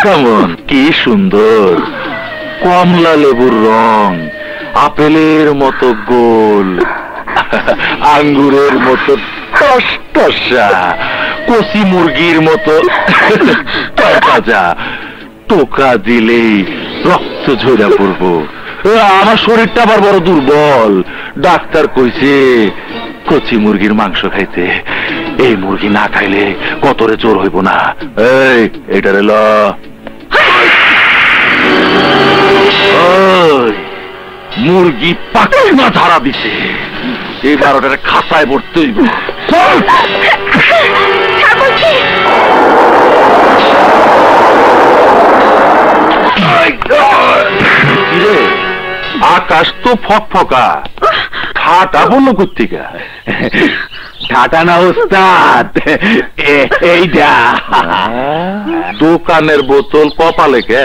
কেমন কি সুন্দর কমলা লেবুর রং, আপেলের মতো গোল, আঙ্গুরের মতো টসটসা, কচি মুরগির মতো তাজা, টোকা দিলেই রক্ত ঝরে পড়বো। আমার শরীরটা আবার বড় দুর্বল, ডাক্তার কইছে কচি মুরগির মাংস খাইতে। এই মুরগি না খাইলে কতরে জোর হইব না। এইটারে ল মুরগি পাখনা ধারা দিছে, এবার ওটারে খাতায় পড়তে হইব। আকাশ তো ফকফকা, ঠাটা বললো কোত্থেকে? ঠাটা না ওস্তাদ, এইটা দোকানের বোতল কপালে কে?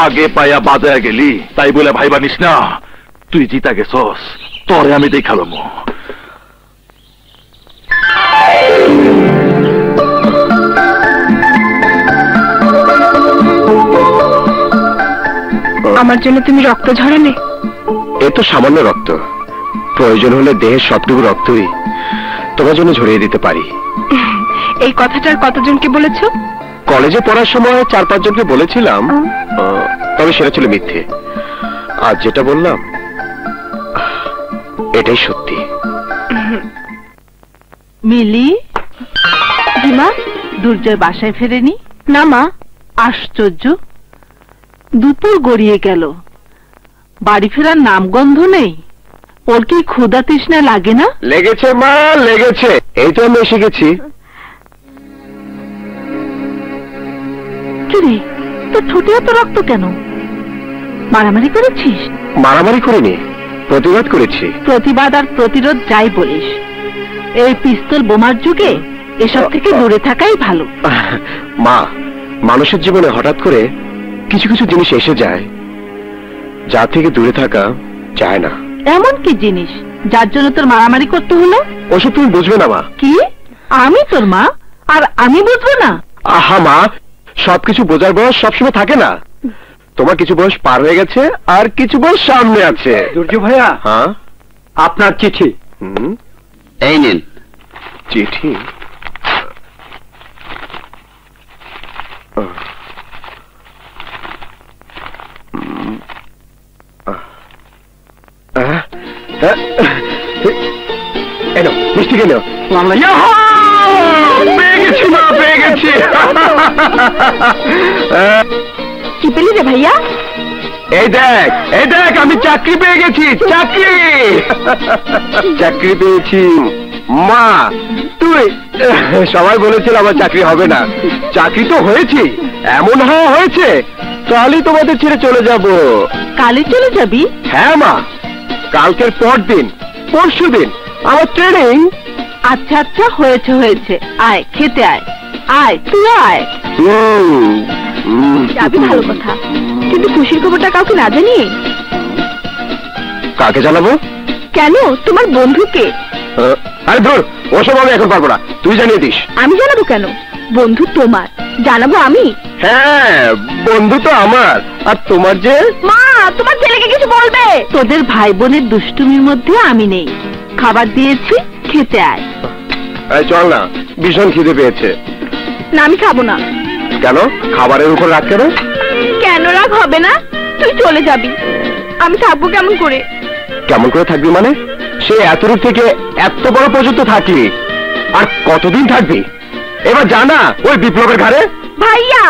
আগে পায়া বাজায় গেলি তাই বলে ভাইবা নিস না, তুই জিতা গেছস, তোরে আমি দেখালাম। আমার জন্য তুমি রক্ত ঝরালে? এ তো সামান্য রক্ত, প্রয়োজন হলে দেহের সবটুকু রক্তই তোমার জন্য ঝরিয়ে দিতে পারি। এই কথাটার কতজনকে বলেছো? কলেজে পড়ার সময় 4-5 জনকে বলেছিলাম, তবে সেটা ছিল মিথ্যে। আজ যেটা বললাম এটাই সত্যি। মিলি, মা দুর্জয় বাসায় ফেরেনি? না মা। আশ্চর্য, দুপুর গড়িয়ে গেল, বাড়ি ফেরার নামগন্ধ নেই। ওর কি ক্ষুধা তৃষ্ণা লাগে না? লেগেছে মা, লেগেছে, এই তো আমি এসে গেছি। কিরে, তোর ঠোঁটে এত রক্ত কেন? মারামারি করেছিস? মারামারি করিনি, প্রতিবাদ করেছি। প্রতিবাদ আর প্রতিরোধ যাই বলিস, এই পিস্তল বোমার যুগে এসব থেকে দূরে থাকাই ভালো। মা, মানুষের জীবনে হঠাৎ করে কিছু কিছু জিনিস এসে যায় যা থেকে দূরে থাকা যায় না। এমন কি জিনিস যার জন্য তোর মারামারি করতে হলো? ওসব তুমি বুঝবে না মা। কি? আমি তোর মা আর আমি বুঝবো না? আহা মা, সবকিছু বোঝার বয়স সবসময় থাকে না। তোমার কিছু বয়স পার হয়ে গেছে আর কিছু বয়স সামনে আছে। দুর্জু ভাইয়া, হ্যাঁ আপনার চিঠি। এই নিন চিঠি। এনো মিষ্টি কেন? পেয়ে গেছি মা, পেয়ে গেছি। কি পেলি রে ভাইয়া? এই দেখ, এই দেখ, আমি চাকরি পেয়ে গেছি। চাকরি, চাকরি পেয়েছি মা। তুই সবাই বলেছিল আমার চাকরি হবে না, চাকরি তো হয়েছি। এমন হওয়া হয়েছে কালই তোমাদের ছেড়ে চলে যাব। কালই চলে যাবি? হ্যাঁ মা, কালকের পর দিন, পরশু দিন আমার ট্রেনিং। আচ্ছা আচ্ছা, হয়েছে হয়েছে, আয় খেতে আয়, আয় তুই আয়। যাবি ভালো কথা, কিন্তু খুশির খবরটা কাউকে না জানিয়ে। কাকে জানাবো? কেন, তোমার বন্ধুকে। আরে ধর, ওসব আমি এখন পারবো না, তুই জানিয়ে দিস। আমি জানাবো কেন? বন্ধু তোমার, জানাবো আমি। হ্যাঁ, বন্ধু তো আমার, আর তোমার যে। মা, তোমার ছেলেকে কিছু বলবে। তোদের ভাই বোনের দুষ্টুমির মধ্যে আমি নেই। খাবার দিয়েছি, খেতে আয়। এই চল না, ভীষণ খিদে পেয়েছে। না, আমি খাবো না। কেন, খাবারের উপর রাগ কেন? কেন রাগ হবে না? তুই চলে যাবি, আমি থাকবো কেমন করে? কেমন করে থাকবি মানে? সে এতদূর থেকে এত বড় পর্যন্ত থাকলি, আর কতদিন থাকবি? এবার জানা ওই বিপ্লবের ঘাড়ে। ভাইয়া,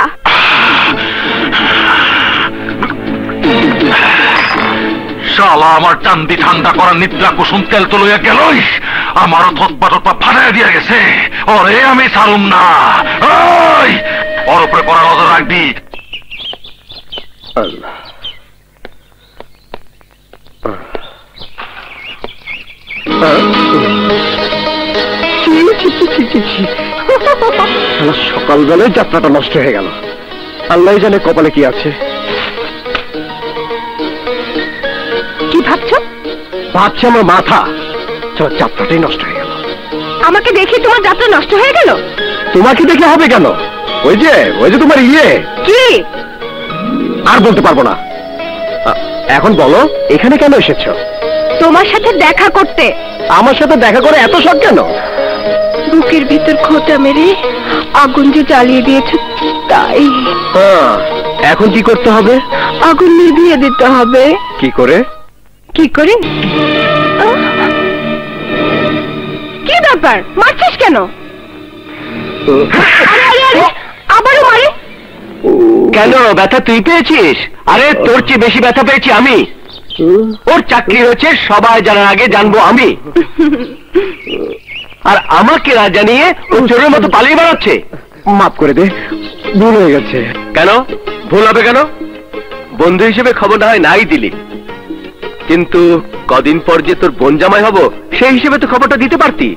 শালা আমার চান্দি ঠান্ডা করার নিদ্রা কুসুম তেল তো লইয়া গেলই, আমারও থতপা টতপা ফাটাইয়া দিয়া গেছে। ওরে আমি ছাড়ুম না। ওই ওর উপরে কড়া নজর রাখবি। আল্লাহ। সকালবেলায় যাত্রাটা নষ্ট হয়ে গেল। আল্লাহ জানে কপালে কি আছে। কি ভাবছো? ভাবছি আমার মাথা, যাত্রাটাই নষ্ট হয়ে গেল। আমাকে দেখে তোমার যাত্রা নষ্ট হয়ে গেল? তোমাকে দেখলে হবে কেন? ওই যে তোমার ইয়ে। কি? আর বলতে পারবো না। এখন বলো, এখানে কেন এসেছো? তোমার সাথে দেখা করতে। আমার সাথে দেখা করে এত শখ কেন? বুকের ভিতর খোঁটা মেরে আগুন যে জ্বালিয়ে দিয়েছে, তাই। এখন কি করতে হবে? আগুন নিভিয়ে দিতে হবে। কি করে? কি করে? কি ব্যাপার, মারছিস কেন? আরে আরে আরে, আবারও মারে। কেন, ব্যথা তুই পেয়েছিস? আরে তোর চেয়ে বেশি ব্যথা পেয়েছি আমি। ওর চাকরি হয়েছে সবাই জানার আগে জানবো আমি, আর আমাকে না জানিয়ে ও চোরের মতো পালিয়ে বেড়াচ্ছে। মাফ করে দে, ভুল হয়ে গেছে। কেন ভুল হবে কেন? বন্ধু হিসেবে খবর না হয় নাই দিলি, কিন্তু কদিন পর যে তোর বোন জামাই হব সেই হিসেবে তো খবরটা দিতে পারতি।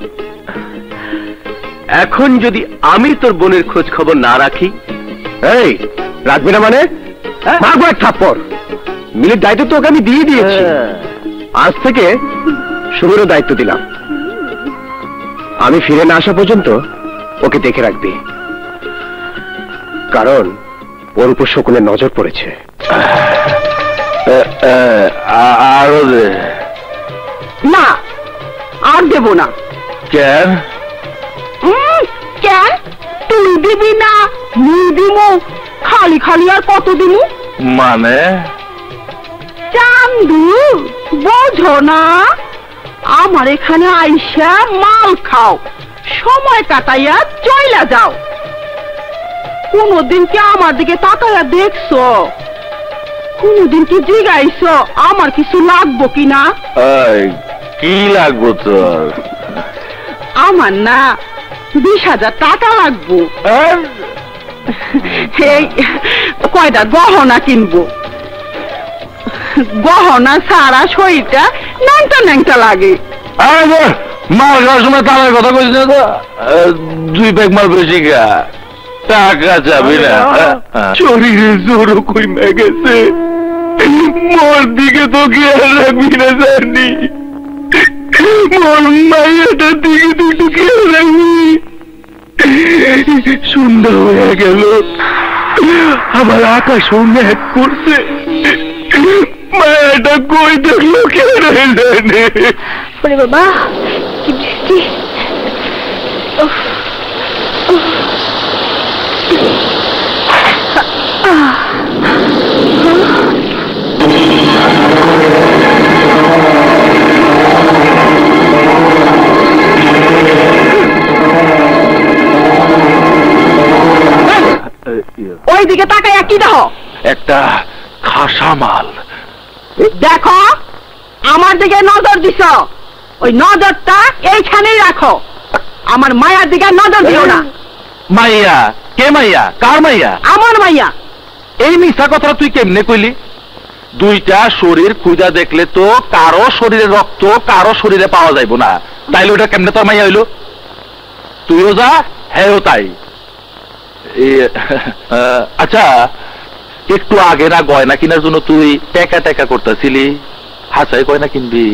এখন যদি আমি তোর বোনের খোঁজ খবর না রাখি। এই রাখবি না মানে? মারবো এক থাপ্পড়। মিলের দায়িত্ব তো ওকে আমি দিয়ে দিয়েছি, আজ থেকে সুমিরও দায়িত্ব দিলাম। আমি ফিরে না আসা পর্যন্ত ওকে দেখে রাখবি, কারণ ওর উপর শকুনের নজর পড়েছে। আরো দে। না, আর দেব না। কেন? কেন? তুই দিবি না, মুই দিমু, খালি খালি আর কত দিমু? মানে? চান্দু, বোঝো না? আমার এখানে আইসা মাল খাও, সময় কাটাইয়া চইলা যাও। কোনদিন কি আমার দিকে তাকাইয়া দেখছো? কোনদিন কি জিগাইছো আমার কিছু লাগবো কিনা? কি লাগবো তোর? আমার না 20,000 টাকা লাগবো। এই কয়টা গহনা কিনবো। গহনা সারা শরীরটা ন্যাংটা ন্যাংটা লাগে। মাল খাওয়ার সময় তার কথা কইস না তো। 2 প্যাক মাল বেশি খা, টাকা যাবি না। শরীরে জোরও কমে গেছে, মোর দিকে তো খেয়াল রাখবি না জানি। মোর মাইয়াটার দিকে তুই একটু খেয়াল রাখবি। সন্ধ্যা হয়ে গেল, আবার আকাশও মেঘ করছে, মায়াটা কই দেখলো কে জানে। ওরে বাবা, কি বৃষ্টি। ওই দিকে তাকাইয়া কি দেখো? একটা খাসা মাল। দেখো, আমার দিকে নজর দিছ, ওই নজরটা এইখানেই রাখো। আমার মায়ার দিকে নজর দিও না। মাইয়া? কে মাইয়া? কার মাইয়া? আমার মাইয়া। এই মিথ্যা কথাটা তুই কেমনে কইলি? দুইটা শরীর খুঁজা দেখলে তো কারো শরীরে রক্ত কারো শরীরে পাওয়া যাইব না। তাইলে ওটা কেমনে তোর মাইয়া হইলো? তুইও যা, হ্যাঁ তাই। আচ্ছা, একটু আগে না গয়না কেনার জন্য তুই টেকা টেকা করতেছিলি, হাসাই গয়না কিনবি?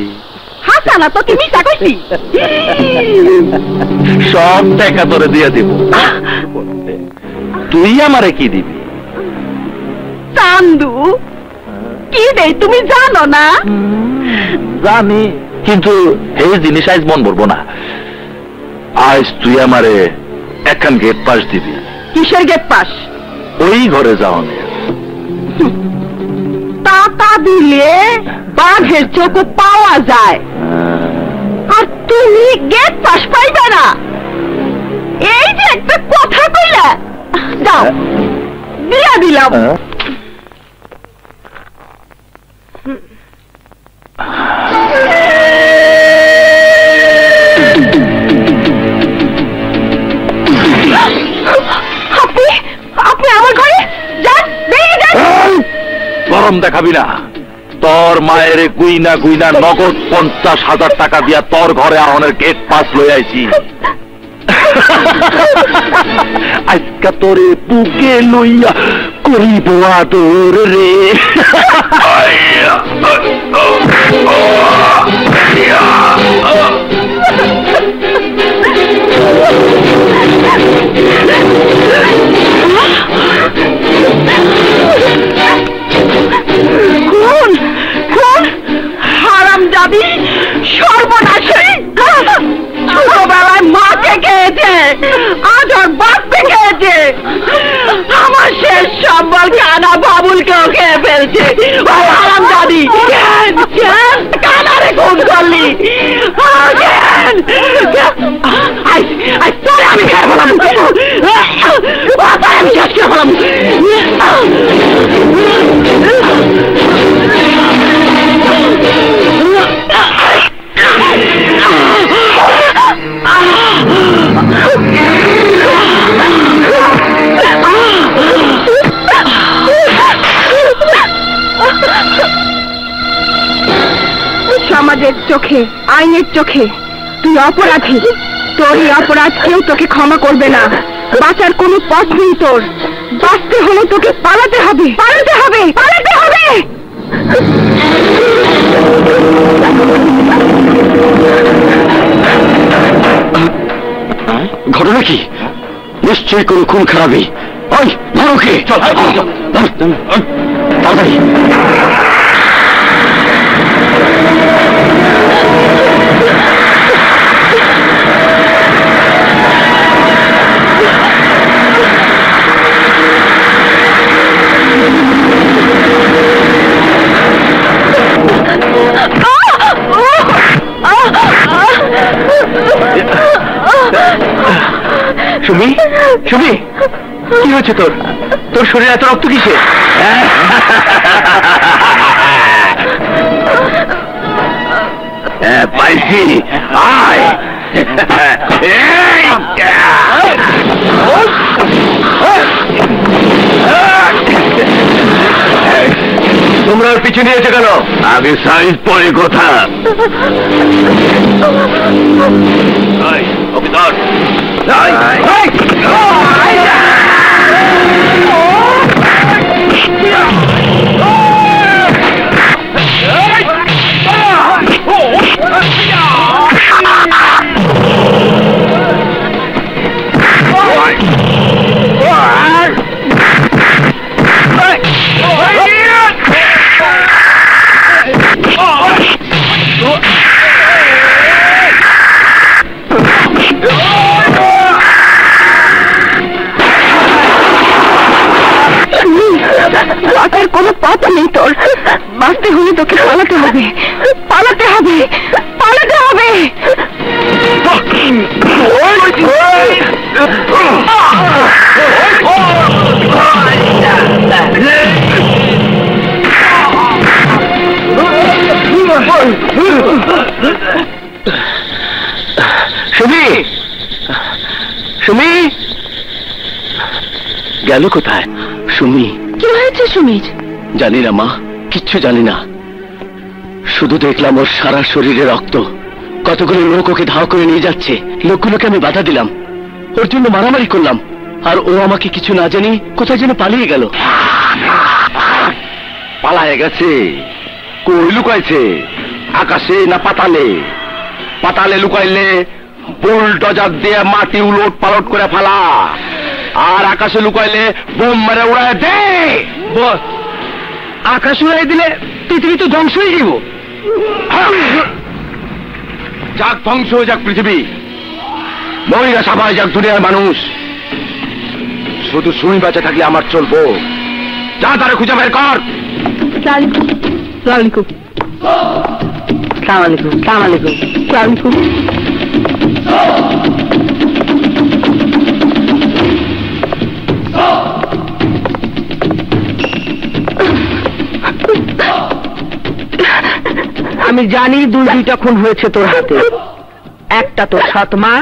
হাসানা তো কি মিছা কইছি? সব টাকা তোরে দিয়ে দিব। তুই আমারে কি দিবি? চান্দু কি দেই তুমি জানো না? জানি, কিন্তু এই জিনিস আজ মন ভরবো না। আজ তুই আমারে একখান গেট পাস দিবি। কিসের গেট পাস? ওই ঘরে যাও। টাকা দিলে বাঘের চোখ পাওয়া যায়, আর তুমি গেট পাস পাইবে না। এই যে একটা কথা কইলা, দাও দিয়া দিলাম। আপনি আমার ঘরে যান, বেরিয়ে যান। গরম দেখাবি না। তোর মায়ের গুইনা গুইনা নগদ 50,000 টাকা দিয়া তোর ঘরে আহনের গেট পাস লই আইছি। আজকা তোরে বুকে লইয়া করিব আদর রে। খুন খুন হারামজাদি সর্বনাশী, ছোটবেলায় মাকে খেয়েছে, আজ ওর বাপকে খেয়েছে, আমার শেষ সম্বল কানা বাবুলকেও খেয়ে ফেলছে। ওই হারামজাদি কানারে খুন করলি। আমি খেয়ে ফেলাম, আমি শেষ করে ফেলাম। সমাজের চোখে, আইনের চোখে তুই অপরাধী। তোর এই অপরাধ কেউ তোকে ক্ষমা করবে না। বাঁচার কোনো পথ নেই তোর। বাঁচতে হলে তোকে পালাতে হবে, পালাতে হবে, পালাতে হবে। ঘটনা কি? নিশ্চয়ই কোনো খুন খারাপই। ওই ধরোকে, তাড়াতাড়ি। সুমি, সুমি, কি হচ্ছে তোর? তোর শরীরে এত রক্ত কিসে? পাইছি, আয়। তোমরা ওর পিছু নিয়েছো কেন? আগে সাইজ পরে কথা। বাঁচার কোনো পথ নেই তোর। বাঁচতে হলে তোকে পালাতে হবে, পালাতে হবে, পালাতে হবে। সুমি, সুমি গেল কোথায়? সুমি, কি হয়েছে সুমির? জানি না মা, কিচ্ছু জানি না। শুধু দেখলাম ওর সারা শরীরে রক্ত, কতগুলো লোক ওকে ধাওয়া করে নিয়ে যাচ্ছে। লোকগুলোকে আমি বাধা দিলাম, ওর জন্য মারামারি করলাম, আর ও আমাকে কিছু না জানি কোথায় যেন পালিয়ে গেল। পালায় গেছে? কই লুকাইছে? আকাশে না পাতালে? পাতালে লুকাইলে বুলডোজার দিয়ে মাটি উলট পালট করে ফেলা, আর আকাশে লুকাইলে বোম মেরে উড়ায় দে। বস, আকাশ উড়াই দিলে পৃথিবী তো ধ্বংস হয়ে যাব। যাক ধ্বংস হয়ে যাক পৃথিবী, মহিলা সবাই যাক দুনিয়ার মানুষ, শুধু সুমি বেঁচে থাকলে আমার চলবো। যা তারে খুঁজে বের কর। আমি জানি দুইটা খুন হয়েছে তোর হাতে, একটা তোর সৎমা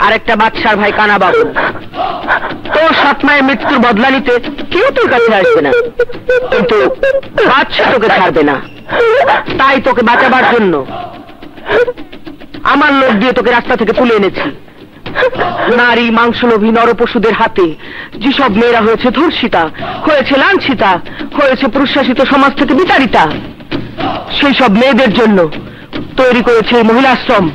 আর একটা বাদশার ভাই কানা বাবু। তোর সৎমায়ের মৃত্যুর বদলা নিতে কেউ তোর কাছে আসবে না, কিন্তু বাদশা তোকে ছাড়বে না। তাই তোকে বাঁচাবার জন্য আমার লোক দিয়ে তোকে রাস্তা থেকে তুলে এনেছি। নারী মাংসলোভী নরপশুদের হাতে যেসব মেয়েরা হয়েছে ধর্ষিতা, হয়েছে লাঞ্ছিতা, হয়েছে পুরুষশাসিত সমাজ থেকে বিতাড়িতা, সেই সব মেয়েদের জন্য তৈরি করেছে এই মহিলাশ্রম।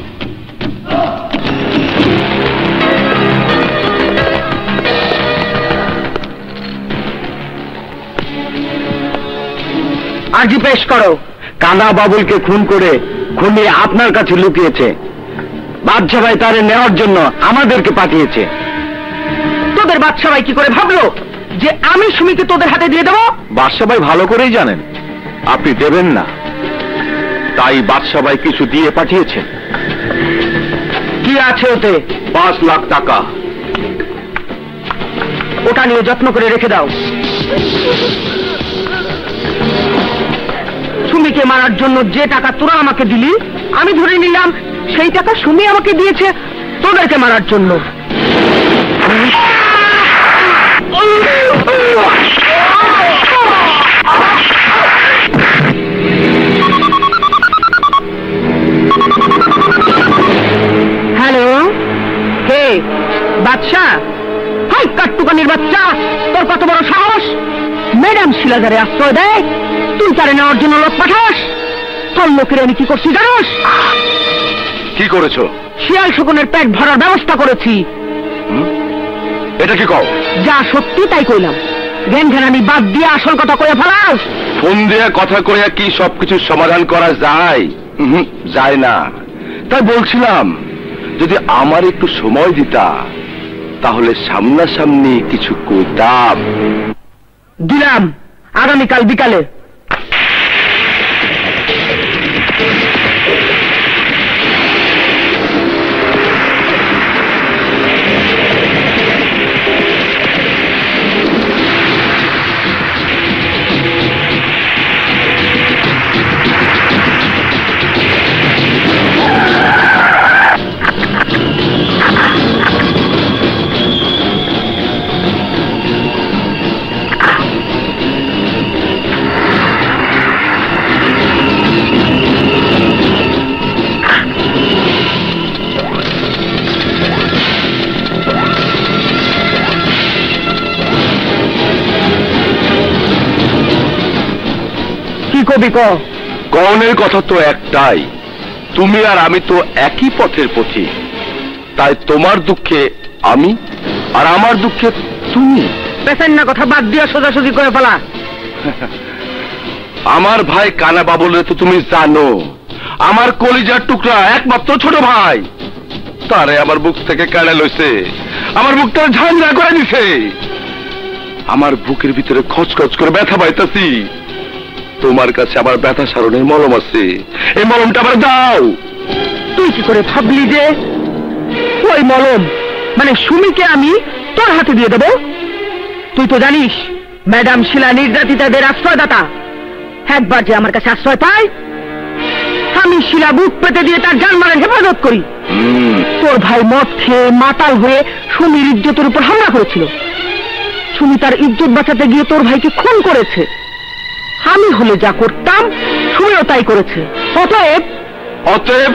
আর্জি পেশ করো। কানা বাবুলকে খুন করে খুনি আপনার কাছে লুকিয়েছে। বাদশা ভাই তারে নেওয়ার জন্য আমাদেরকে পাঠিয়েছে। তোদের বাদশা ভাই কি করে ভাবলো যে আমি সুমিকে তোদের হাতে দিয়ে দেবো? বাদশা ভাই ভালো করেই জানেন আপনি দেবেন না, তাই বাদশা ভাই কিছু দিয়ে পাঠিয়েছেন। কি আছে ওতে? 5 লাখ টাকা। ওটা নিয়ে যত্ন করে রেখে দাও। সুমিকে মারার জন্য যে টাকা তোরা আমাকে দিলি, আমি ধরে নিলাম সেই টাকা সুমি আমাকে দিয়েছে তোদেরকে মারার জন্য। হ্যালো, হে বাদশা? হাই কাট্টুকানির বাচ্চা, তোর কত বড় সাহস! ম্যাডাম শিলাদারে আশ্রয় দেয়, তুই তারে নেওয়ার জন্য লোক পাঠাস? তোর লোকের আমি কি করছি জানোস? কি করেছো? শিয়াল শকুনের পেট ভরার ব্যবস্থা করেছি। এটা কি কও? যা সত্যি তাই কইলাম, জ্ঞান ঘেরানি বাদ দিয়ে আসল কথা কয়ে ফেলাস। ফোন দিয়ে কথা কইয়া কি সবকিছু সমাধান করা যায়? যায় না। তাই বলছিলাম যদি আমার একটু সময় দিতা তাহলে সামনাসামনি কিছু কইতাম। দিলাম, আগামীকাল বিকালে। কবি ক? কনের কথা তো একটাই, তুমি আর আমি তো একই পথের পথিক। তাই তোমার দুঃখে আমি আর আমার দুঃখে তুমি। পেছেন না কথা বাদ দিয়া সোজাসুজি করে ফেলা। আমার ভাই কানা বাবুলে তো তুমি জানো, আমার কলিজার টুকরা একমাত্র ছোট ভাই। তারে আমার বুক থেকে কেড়ে লইছে, আমার বুকটা ঝাঁঝরা করে দিছে। আমার বুকের ভিতরে খচখচ করে ব্যথা পাইতাছি। তোমার কাছে আমার ব্যথা সারণের মলম আছে, এই মলমটা আবার দাও। তুই কি করে ভাবলি যে ওই মলম মানে সুমিকে আমি তোর হাতে দিয়ে দেব? তুই তো জানিস ম্যাডাম শিলা নির্যাতিতাদের আশ্রয়দাতা। একবার যে আমার কাছে আশ্রয় পায়, আমি শিলা বুক পেতে দিয়ে তার জানমালের হেফাজত করি। তোর ভাই মদ খেয়ে মাতাল হয়ে সুমির ইজ্জতের উপর হামলা করেছিল। সুমি তার ইজ্জত বাঁচাতে গিয়ে তোর ভাইকে খুন করেছে। আমি হলে যা করতাম সুমিও তাই করেছে। অতএব অতএব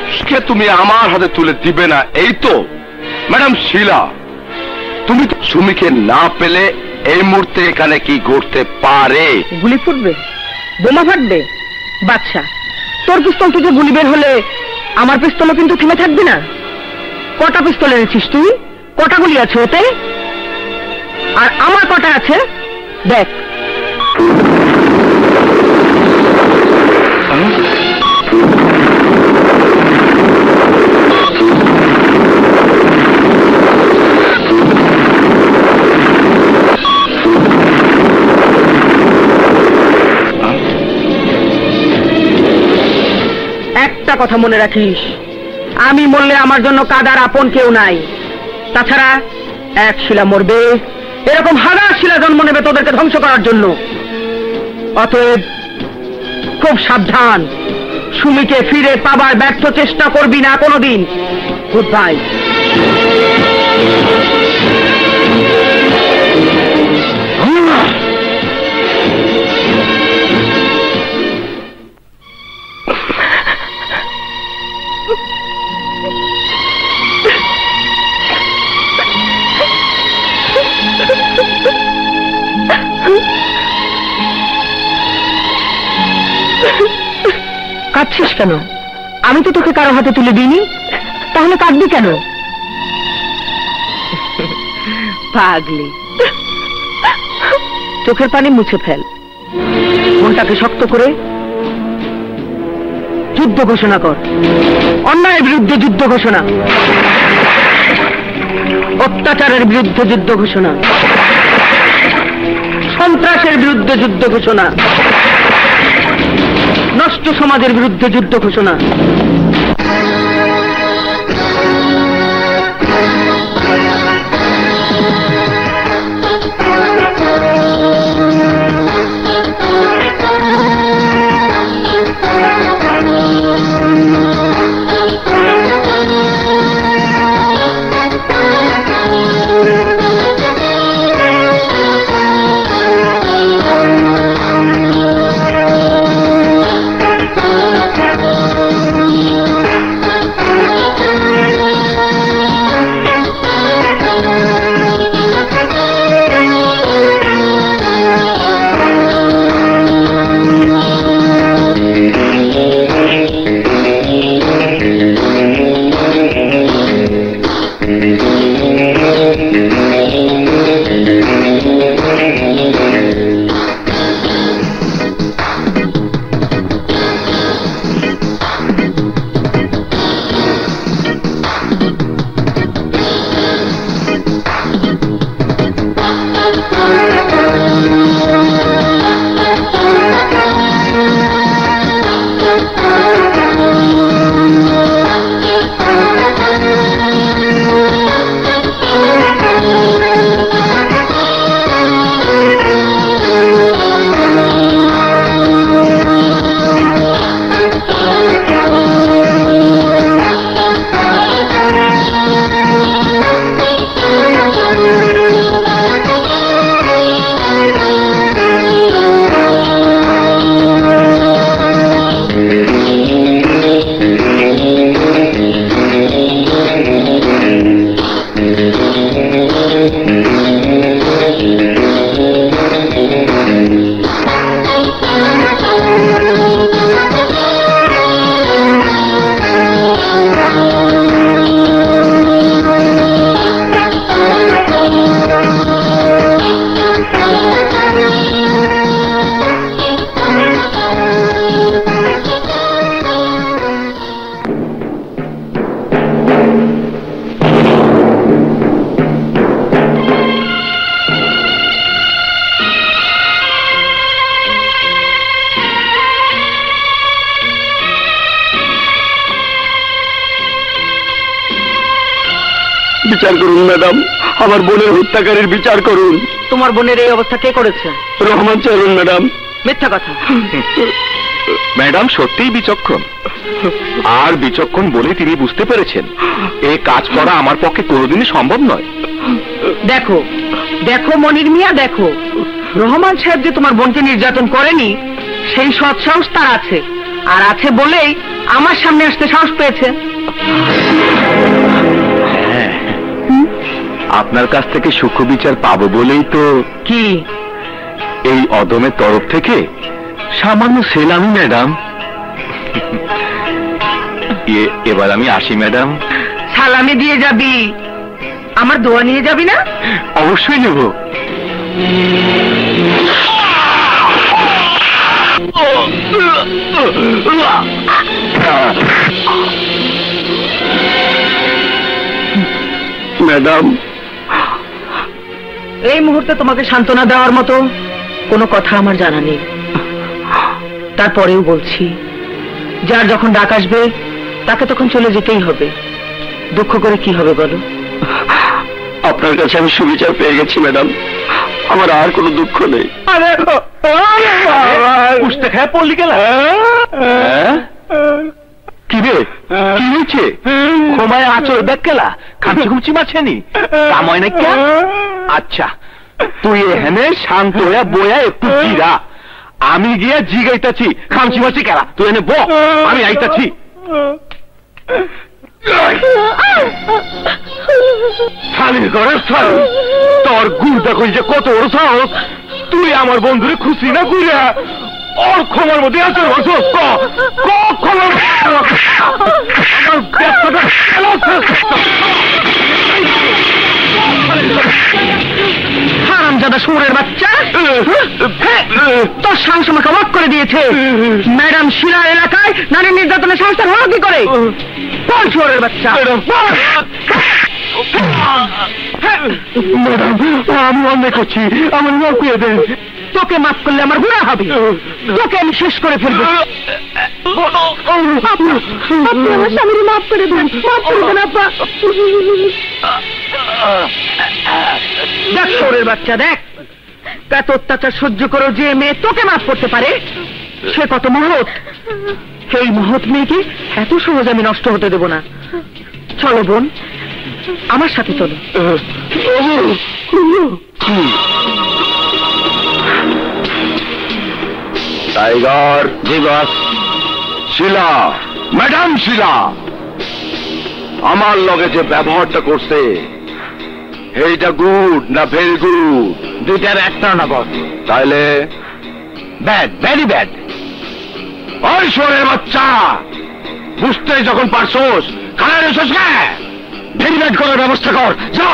তুমি আমার হাতে তুলে দিবে না, এই তো? ম্যাডাম শিলা, তুমি তো সুমিকে না পেলে এই মুহূর্তে এখানে কি ঘটতে পারে? গুলি ফুটবে, বোমা ফাটবে। বাদশা, তোর পিস্তল থেকে গুলি বের হলে আমার পিস্তলও কিন্তু থেমে থাকবে না। কটা পিস্তল এনেছিস তুই? কটা গুলি আছে ওতে? আর আমার কটা আছে দেখ। একটা কথা মনে রাখিস, আমি মরলে আমার জন্য কাদার আপন কেউ নাই। তাছাড়া এক শিলা মরবে, এরকম হাজার শিলা জন্ম নেবে তোদেরকে ধ্বংস করার জন্য। অতএব খুব সাবধান, সুমিকে ফিরে পাবার ব্যর্থ চেষ্টা করবি না কোনোদিন। Good bye. কাঁদছিস কেন? আমি তো তোকে কারো হাতে তুলে দিইনি, তাহলে কাঁদবি কেন? পাগলি, চোখের পানি মুছে ফেল, মনটাকে শক্ত করে যুদ্ধ ঘোষণা কর। অন্যায়ের বিরুদ্ধে যুদ্ধ ঘোষণা, অত্যাচারের বিরুদ্ধে যুদ্ধ ঘোষণা, সন্ত্রাসের বিরুদ্ধে যুদ্ধ ঘোষণা, নষ্ট সমাজের বিরুদ্ধে যুদ্ধ ঘোষণা। বিচার করুন ম্যাডাম, আমার বোনের হত্যাকারীর বিচার করুন। তোমার বোনের এই অবস্থা কে করেছে? রহমান চরণ ম্যাডাম। মিথ্যা কথা। ম্যাডাম সত্যিই বিচক্ষণ, আর বিচক্ষণ বলে তিনি বুঝতে পেরেছেন এই কাজ করা আমার পক্ষে কোনোদিনই সম্ভব নয়। দেখো দেখো মনির মিয়া, দেখো রহমান সাহেব যে তোমার বোনকে নির্যাতন করেনি সেই সৎ সাহস তার আছে, আর আছে বলেই আমার সামনে আসতে সাহস পেয়েছে। হ্যাঁ, আপনার কাছ থেকে সূক্ষ্ম বিচার পাবো বলেই তো কি? এই অদমের তরফ থেকে সামান্য সেলামি ম্যাডাম। এবার আমি আসি ম্যাডাম। সালামি দিয়ে যাবি, আমার দোয়া নিয়ে যাবি না? অবশ্যই নেব। ম্যাডাম, এই মুহূর্তে তোমাকে সান্ত্বনা দেওয়ার মতো কোনো কথা আমার জানা নেই। তারপরেও বলছি, যার যখন ডাক আসবে তাকে তখন চলে যেতেই হবে। দুঃখ করে কি হবে বলো? আপনার কাছে আমি সুবিচার পেয়ে গেছি ম্যাডাম, আমার আর কোনো দুঃখ নেই। উঠতে খেয়ে পড়লি গেল। কি রে, কি হয়েছে? ঘুমায় আচর দেখ গেলা, খামচি খুমচি মাছেনি কামায় না কে? আচ্ছা, তুই এখানে শান্ত হইয়া বইয়া একটু জিরা, আমি গিয়া জিগাইতাছি খামচি মাছি কেলা। তুই এনে ব, আমি আইতাছি। শালির ঘরে শালি, তোর গুড়টা কই যে কত বড় সাহস! তুই আমার বন্ধুরে খুশি না কইরা ওর ক্ষমার মধ্যে আছে। হারামজাদা শুয়োরের বাচ্চা, তোর সাহস আমাকে অবাক করে দিয়েছে। ম্যাডাম শিলা এলাকায় নারী নির্যাতনের সংস্থা হলো কি করে? বল শুয়োরের বাচ্চা। ম্যাডাম, আমি অন্যায় করছি, আমার মাফ করে দেন। তোকে মাফ করলে আমার গুনাহ হবে, তোকে আমি শেষ করে ফেলবো। আপনি আমার স্বামীর মাফ করে দেন, মাফ করে দেন আপা। দেখ শুয়োরের বাচ্চা, দেখ এত অত্যাচার সহ্য করো যে মেয়ে তোকে মাফ করতে পারে, সে কত মহৎ। সেই মহৎ মেয়েকে এত সহজ আমি নষ্ট হতে দেব না। চলো বোন, আমার সাথে চলো। টাইগার, জি বস। শিলা, ম্যাডাম শিলা, আমার লগে যে ব্যবহারটা করছে এইটা গুড না ভেরি গুড? দুইটার একটা না বস। তাইলে ব্যাড, ভেরি ব্যাড। ওই শোরের বাচ্চা, বুঝতে যখন পারছোস খারাপ এসোস কে? ভেরি ব্যাড করার ব্যবস্থা কর, যা।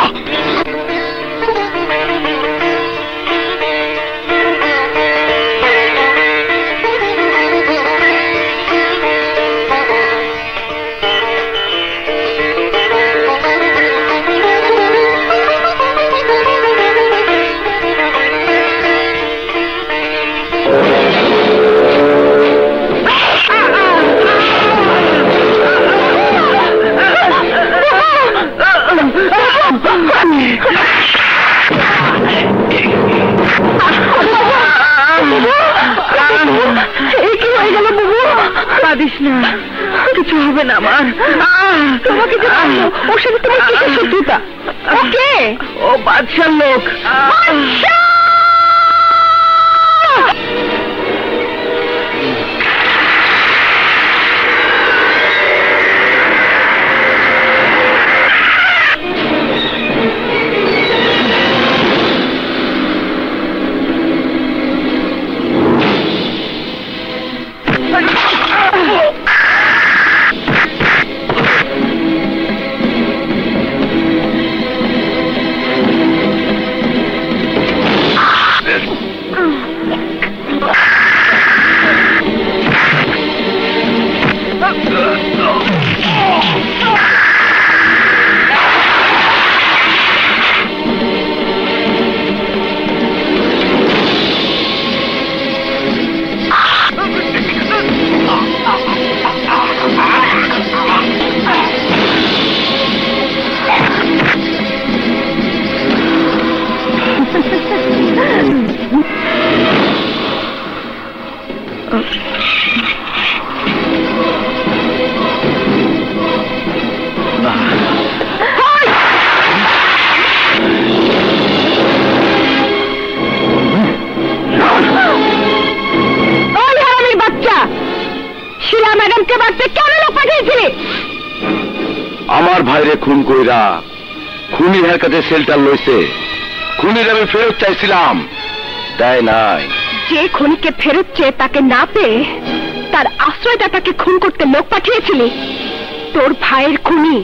কি হয়ে গেল বাবু? কাঁদিস না, কিছু হবে না আমার। তোমাকে যে বললো, ওর সাথে তোমার কিসের শত্রুতা? ওকে, ও বাদশার লোক। ভাইরে খুন কইরা খুনি হের কাছে শেল্টার লইছে। খুনির আমি ফেরত চাইছিলাম, দেয় নাই। যে খুনিকে ফেরত চেয়ে তাকে না পেয়ে তার আশ্রয়দাতাকে খুন করতে লোক পাঠিয়েছিলি, তোর ভাইয়ের খুনি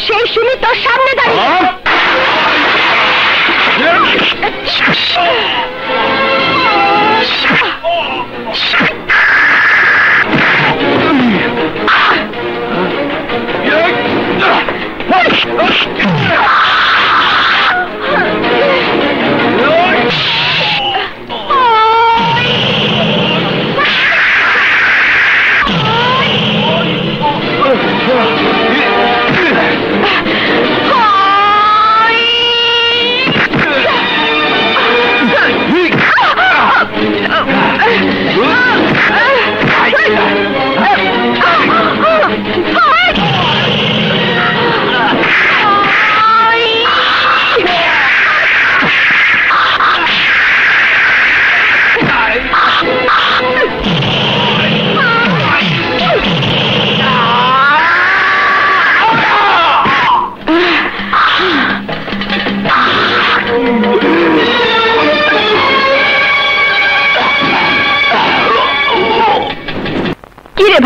সেই শুনি তোর সামনে দাঁড়িয়ে।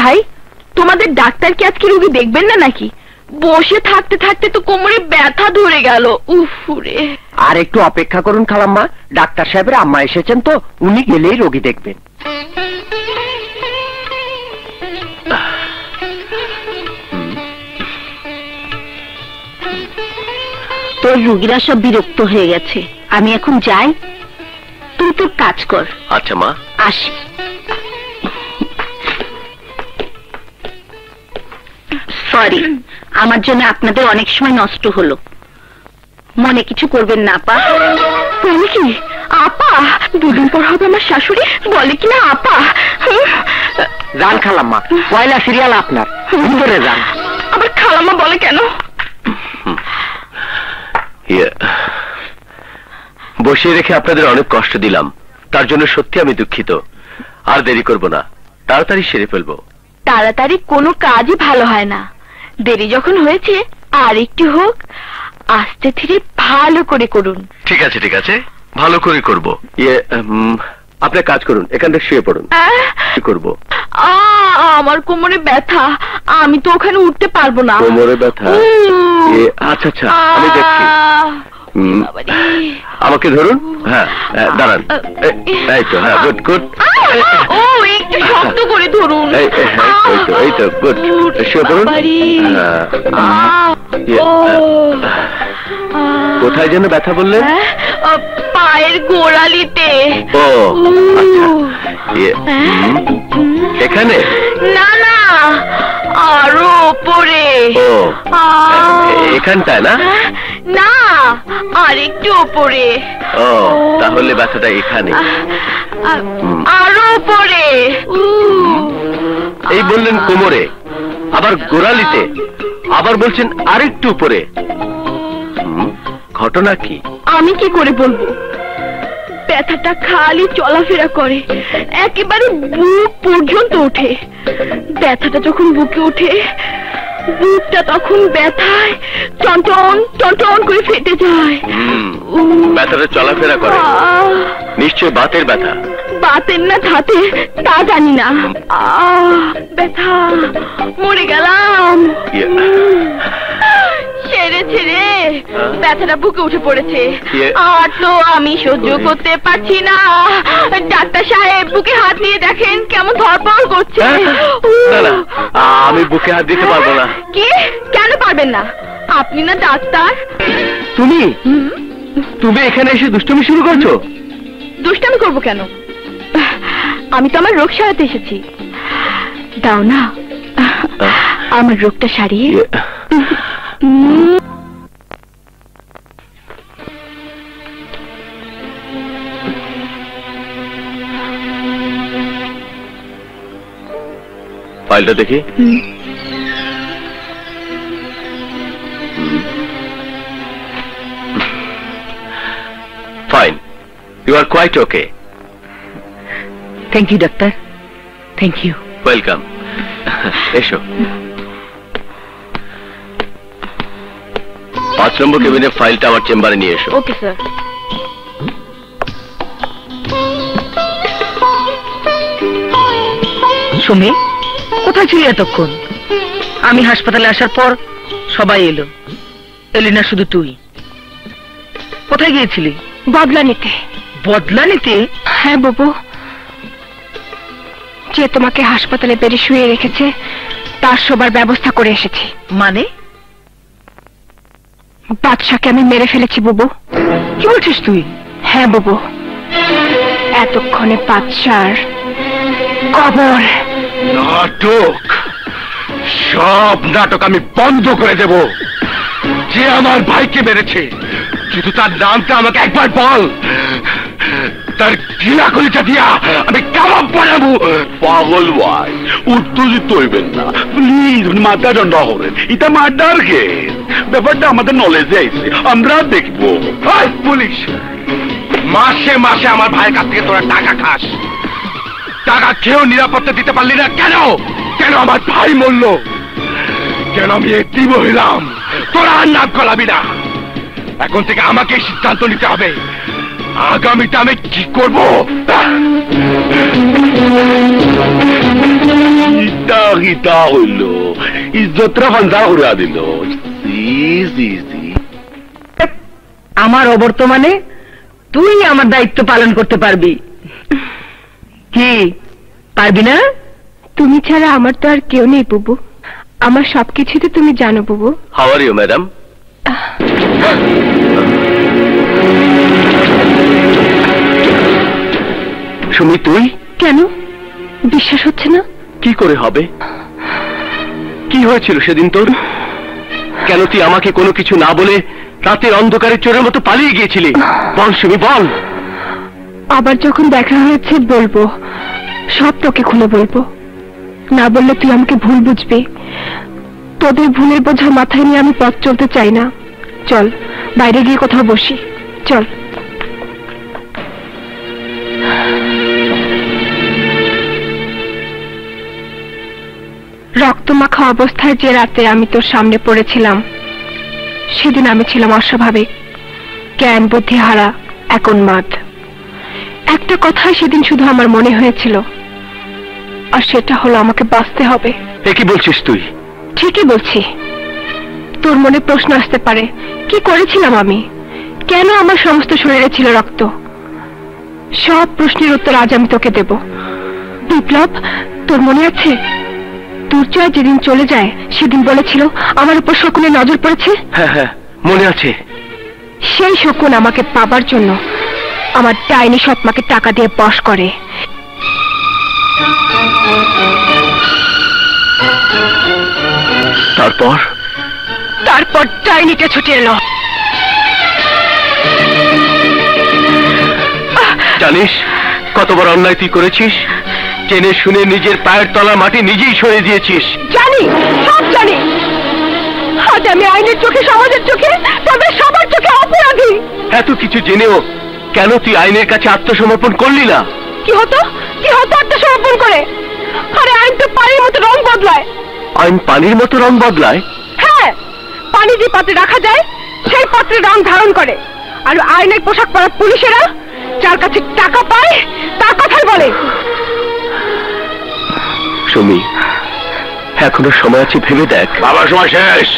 ভাই, তোমাদের ডাক্তার কি আজকে রোগী দেখবেন না নাকি? বসে থাকতে থাকতে তো কোমরে ব্যথা ধরে গেল। উফরে, আর একটু অপেক্ষা করুন খালাম্মা, ডাক্তার সাহেবের আম্মা এসেছেন তো, উনি গেলেই রোগী দেখবেন। তোর রোগীরা সব বিরক্ত হয়ে গেছে, আমি এখন যাই, তুই তোর কাজ কর। আচ্ছা মা, আসি। সরি, আমার জন্য আপনাদের অনেক সময় নষ্ট হলো। মনে কিছু করবেন না আপা। বলে কি আপা? দুদিন পর হবে আমার শাশুড়ি, বলে কিনা আপা। যান খালাম্মা, পয়লা সিরিয়াল আপনার, ভিতরে যান। আবার খালাম্মা বলে কেন? বসিয়ে রেখে আপনাদের অনেক কষ্ট দিলাম, তার জন্য সত্যি আমি দুঃখিত। আর দেরি করব না, তাড়াতাড়ি সেরে ফেলবো। তাড়াতাড়ি কোনো কাজই ভালো হয় না, দেরি যখন হয়েছে আর একটু হোক, আস্তে ধীরে ভালো করে করুন। ঠিক আছে ঠিক আছে, ভালো করে করব। আপনি কাজ করুন, এখান থেকে শুয়ে পড়ুন। কি করব? আমার কোমরে ব্যথা, আমি তো ওখানে উঠতে পারবো না। কোমরে ব্যথা? আচ্ছা আচ্ছা, আমি দেখছি। আমাকে ধরুন। হ্যাঁ দাঁড়ান, এই তো, হ্যাঁ গুড গুড। ও একটু শক্ত করে ধরুন। এই তো গুড, শুয়ে পড়ুন। কোথায় যেন ব্যথা বললেন? পায়ের গোড়ালিতে। ও আচ্ছা, এখানে? না না, আরো ওপরে। ও এখানটায় না? না, আর একটু ওপরে। ও তাহলে ব্যথাটা এখানে। আরো ওপরে। এই বললেন কোমরে, আবার গোড়ালিতে, আবার বলছেন আরেকটু উপরে। ঘটনা কি? আমি কি করে বলবো? ব্যথাটা খালি চলাফেরা করে, একেবারে বুক পর্যন্ত ওঠে। ব্যথাটা যখন বুকে ওঠে, বুকটা তখন ব্যথায় টনটন টনটন করে ফেটে যায়। ব্যথাটা চলাফেরা করে, নিশ্চয় বাতের ব্যথা। বাতের না ধাতে তা জানি না, ব্যথা, মরে গেলাম। ছেড়ে ছেড়ে ব্যথাটা বুকে উঠে পড়েছে, আর তো আমি সহ্য করতে পারছি না। ডাক্তার সাহেব, বুকে হাত দিয়ে দেখেন কেমন ধরপড় করছে। আমি বুকে হাত দিতে পারবো না। কি? কেন পারবেন না? আপনি না ডাক্তার। তুমি তুমি এখানে এসে দুষ্টুমি শুরু করছো? দুষ্টামি করবো কেন? আমি তো আমার রোগ সারাতে এসেছি। দাও না আমার রোগটা সারিয়ে। ফাইলটা দেখি। Fine, you are quite okay. Thank you doctor, thank you. Welcome, এসো। 5 নম্বর কেবিনের ফাইলটা আমার চেম্বারে নিয়ে এসো। Okay sir. সুমি, কোথায় ছিলি এতক্ষণ? আমি হাসপাতালে আসার পর সবাই এলো, এলি না শুধু তুই। কোথায় গিয়েছিলি? বদলা নিতে। বদলা নিতে? হ্যাঁ বাবু, যে তোমাকে হাসপাতালে বেড়ে শুয়ে রেখেছে তার সবার ব্যবস্থা করে এসেছি। মানে? বাদশাকে আমি মেরে ফেলেছি বাবু। কি বলছিস তুই? হ্যাঁ বাবু, এতক্ষণে বাদশার কবর। নাটক, সব নাটক আমি বন্ধ করে দেব। যে আমার ভাইকে মেরেছে, শুধু তার নামটা আমাকে একবার বল, তার ঘৃণা কলিটা দিয়া আমি কাবাব বানাবো। পাগল ভাই, উত্তেজিত হইবেন না প্লিজ, মাথা ঠান্ডা হবেন। এটা মার্ডার কেস, ব্যাপারটা আমাদের নলেজে আইছে, আমরা দেখবো। হাই পুলিশ, মাসে মাসে আমার ভাইয়ের কাছ থেকে তোরা টাকা খাস, টাকা খেয়েও নিরাপত্তা দিতে পারলি না কেন? কেন আমার ভাই মরল? কেন আমি এতিম হইলাম? তোরা আর নাক গলাবি না। এখন থেকে আমাকে সিদ্ধান্ত নিতে হবে, আগামীটা আমি কি করব। ইটা হইল ইজ্জতরা ফান্দা উড়া দিল। আমার অবর্তমানে তুই আমার দায়িত্ব পালন করতে পারবি কি? পারবি না? তুমি ছাড়া আমার তো আর কেউ নেই বুবু, আমার সবকিছু তো তুমি জানো বুবু। How are you madam? Sumi, তুই? কেন বিশ্বাস হচ্ছে না? কি করে হবে? কি হয়েছিল সেদিন তোর? কেন তুই আমাকে কোনো কিছু না বলে রাতের অন্ধকারে চোরের মতো পালিয়ে গিয়েছিলি? বল সুমি, বল। আবার যখন দেখা হয়েছে বলবো, সব তোকে খুলে বলবো। না বললে তুই আমাকে ভুল বুঝবি। তোদের ভুলের বোঝা মাথায় নিয়ে আমি পথ চলতে চাই না। চল বাইরে গিয়ে কোথাও বসি, চল। রক্তমাখা অবস্থায় যে রাতে আমি তোর সামনে পড়েছিলাম, সেদিন আমি ছিলাম অস্বাভাবিক, জ্ঞান বুদ্ধি হারা, এক উন্মাদ। একটা কথাই সেদিন শুধু আমার মনে হয়েছিল, আর সেটা হলো আমাকে বাঁচতে হবে। কি বলছিস তুই? ঠিকই বলছি। তোর মনে প্রশ্ন আসতে পারে, কি করেছিলাম আমি, কেন আমার সমস্ত শরীরে ছিল রক্ত? সব প্রশ্নের উত্তর আজ আমি তোকে দেব। বিপ্লব, তোর মনে আছে দুর্জয় যেদিন চলে যায় সেদিন বলেছিল আমার উপর শকুনের নজর পড়েছে? হ্যাঁ হ্যাঁ, মনে আছে। সেই শকুন আমাকে পাবার জন্য আমার ডাইনি সৎমাকে টাকা দিয়ে বশ করে। তারপর ডাইনিটা ছুটে এলো। জানিস কত বড় অন্যায় তুই করেছিস? জেনে শুনে নিজের পায়ের তলা মাটি নিজেই সরিয়ে দিয়েছিস। জানি, সব জানি। আজ আমি আইনের চোখে, সমাজের চোখে, তবে সবার চোখে অপরাধী। এত কিছু জেনেও কেন তুই আইনের কাছে আত্মসমর্পণ করলি না? কি হতো আত্মসমর্পণ করে? আরে আইন তো পানির মতো রং বদলায়। আইন পানির মতো রং বদলায়? হ্যাঁ, পানি যে পাত্রে রাখা যায় সেই পাত্রে রং ধারণ করে। আর আইনের পোশাক পরা পুলিশেরা যার কাছে টাকা পায় তার কথাই বলে। সুমি, এখনো সময় আছে, ভেবে দেখ। বাবার সময় শেষ।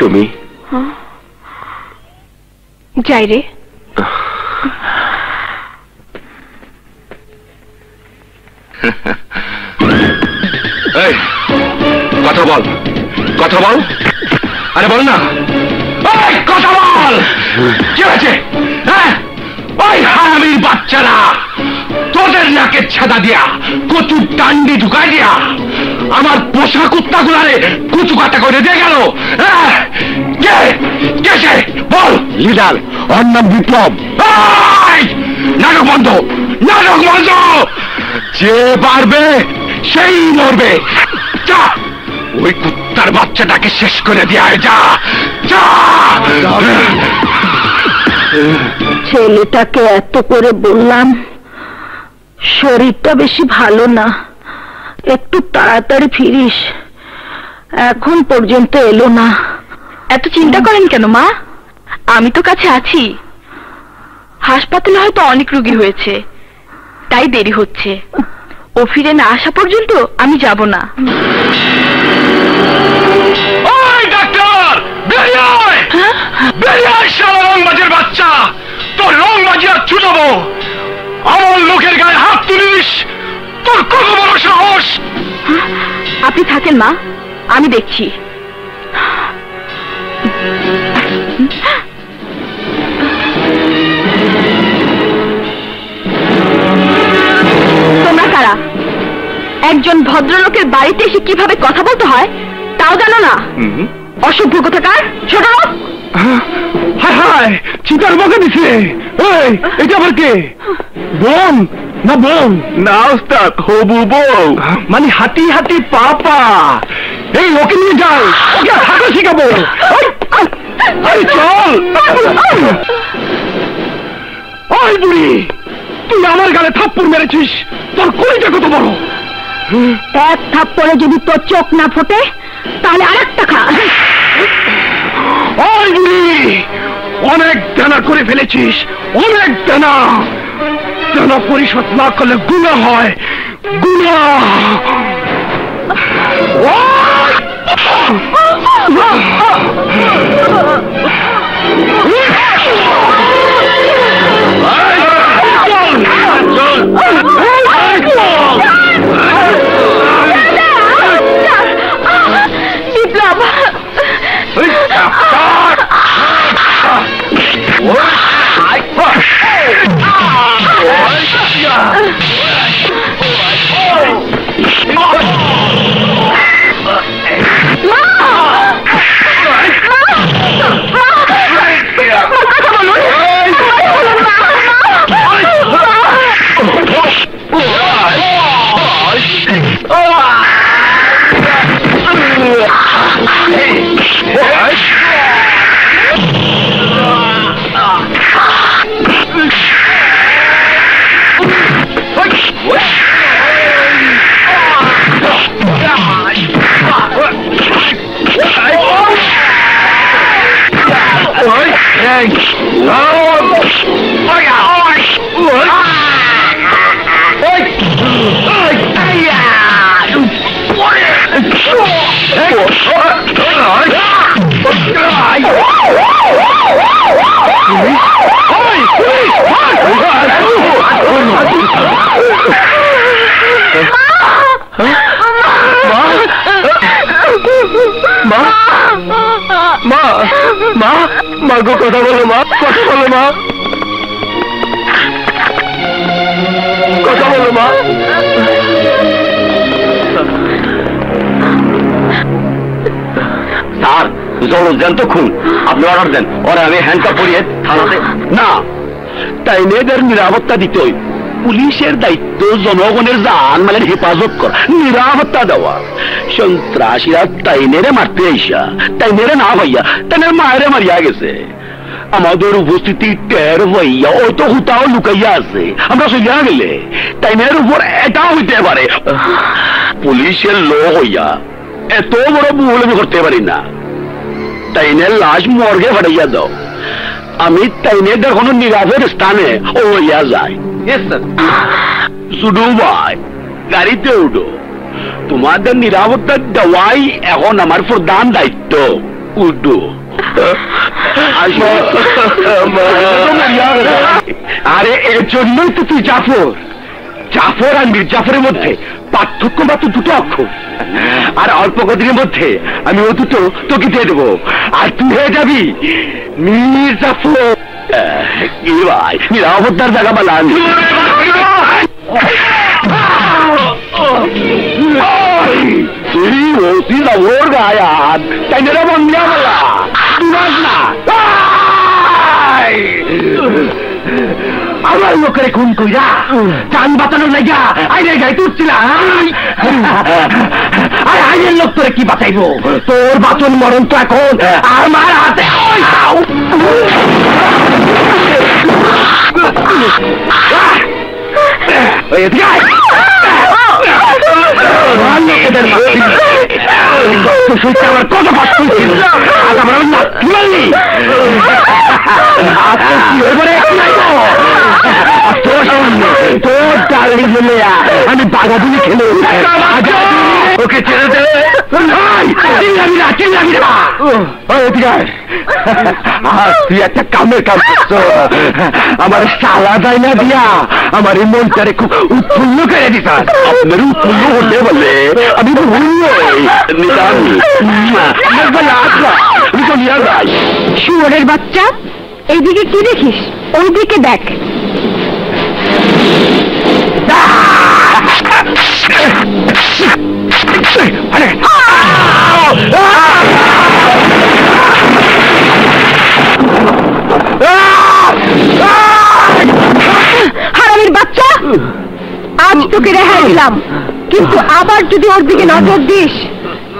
সুমি, যাই রে। এই, কথা বল, কথা বল, আরে বল না, এই, কথা বল, কি হয়েছে? হ্যাঁ, ওই হারামির বাচ্চারা তোদের নাকে ছাদা দিয়া কচুর ডান্ডি ঢুকাই দিয়া আমার পোষা কুত্তা গুলারে কুচু কাটা করে দিয়ে গেল। কে কে সে? বল। লিডার, ওর নাম বিপ্লব। নাটক বন্ধ, নাটক বন্ধ। যে পারবে সেই মরবে। যা, ওই কুত্তার বাচ্চাটাকে শেষ করে দেয়। যা যা। ছেলেটাকে এত করে বললাম, শরীরটা বেশি ভালো না, একটু তাড়াতাড়ি ফিরিস, এখন পর্যন্ত এলো না। এত চিন্তা করেন কেন মা? আমি তো কাছে আছি। হাসপাতালে হয়তো অনেক রোগী হয়েছে, তাই দেরি হচ্ছে। ও ফিরে না আসা পর্যন্ত আমি যাব না। ওই ডাক্তার, বেরিয়ে আয়, বেরিয়ে আয় শালা রংবাজের বাচ্চা। তোর রংবাজি আর ছুটাবো। আমার লোকের গায়ে হাত তুলিস, তোর কত বড় সাহস! আপনি থাকেন মা, আমি দেখছি। তোমরা কারা? একজন ভদ্রলোকের বাড়িতে এসে কিভাবে কথা বলতে হয় তাও জানো না? অসভ্য কোথাকার ছোট লোক। হায় হায়, চিতার বকে দিছে। এই, এটা আবার কে? বোন না বউ? না ওস্তাদ, হবু বউ। মানে হাতি হাতি পাপা। এই, ওকে নিয়ে যাও, ওকে হাঁটা শিখাবো। এই, চল। ওই বুড়ি, তুই আমার গালে থাপ্পড় মেরেছিস, তোর কলিজা কত বড়? এক থাপ্পড়ে যদি তোর চোখ না ফোটে তাহলে আরেকটা খা। ওই বুড়ি, অনেক দানা করে ফেলেছিস, অনেক দানা। দানা পরিশোধ না করলে গুনাহ হয়, গুনাহ। বিপ্লব, মাগো, কথা বলো মা, কথা বলো মা, কথা বলো মা। স্যার, জলজ্যান্ত খুন, আপনি অর্ডার দেন। ওরা আমি হ্যান্ডকাপ পরিয়ে থানাতে। না, তাই মেয়েদের নিরাপত্তা দিতেই পুলিশের দায়িত্ব জনগণের জানমালের হেফাজত করা, নিরাপত্তা দেওয়া। সন্ত্রাসীরা তাইনেরে মারতে আইসা তাইনেরে না ভাইয়া তাইনের মায়েরে মারিয়া গেছে। আমাদের উপস্থিতি টের হইয়া ও তো হুতাও লুকাইয়া আছে। আমরা সইয়া গেলে তাইনের উপর এটা হইতে পারে। পুলিশের লোক হইয়া এত বড় ভুল আমি করতে পারি না। তাইনের লাশ মর্গে ফাটাইয়া দাও, আমি তাইনের কোনো নিরাপদ স্থানে ও হইয়া যায়। শুধু ভাই, গাড়িতে উঠো। তোমাদের নিরাপত্তা দেওয়াই এখন আমার প্রধান দায়িত্ব। উল্টো আরে এর জন্যই তো তুই জাফর। জাফর আর মির্জাফরের মধ্যে পার্থক্য মাত্র দুটো অক্ষর, আর অল্প কদিনের মধ্যে আমি ও দুটো তোকে দিয়ে দেবো, আর তুই হয়ে যাবি মির্জাফর। কি ভাই নিরাপত্তার জায়গা বালান ওর গায়ান তাই না বন্ধিয়া বলা না আমার লোকের খুন কইরা চান বাঁচানো লাগা আইনে যাই তুচ্ছিলাম। আর আইনের লোক তোরে কি বাঁচাইবো? তোর বাঁচন মরণ তো এখন আমার হাতে। আমার কত কষ্ট তোর ডালি বলে আমি বাগাদুলি খেলে ওকে ছেড়ে দে। তুই একটা কামের কাম করছো, আমার সালা দেয় না দিয়া আমার এই মনটারে খুব উৎফুল্ল করে দিস। আপনার উৎফুল্ল হতে বলে আমি শুয়োরের বাচ্চা, এইদিকে কি দেখিস? ওইদিকে দেখ। হারামির বাচ্চা, আজ তোকে রেহাই দিলাম, কিন্তু আবার যদি ওর দিকে নজর দিস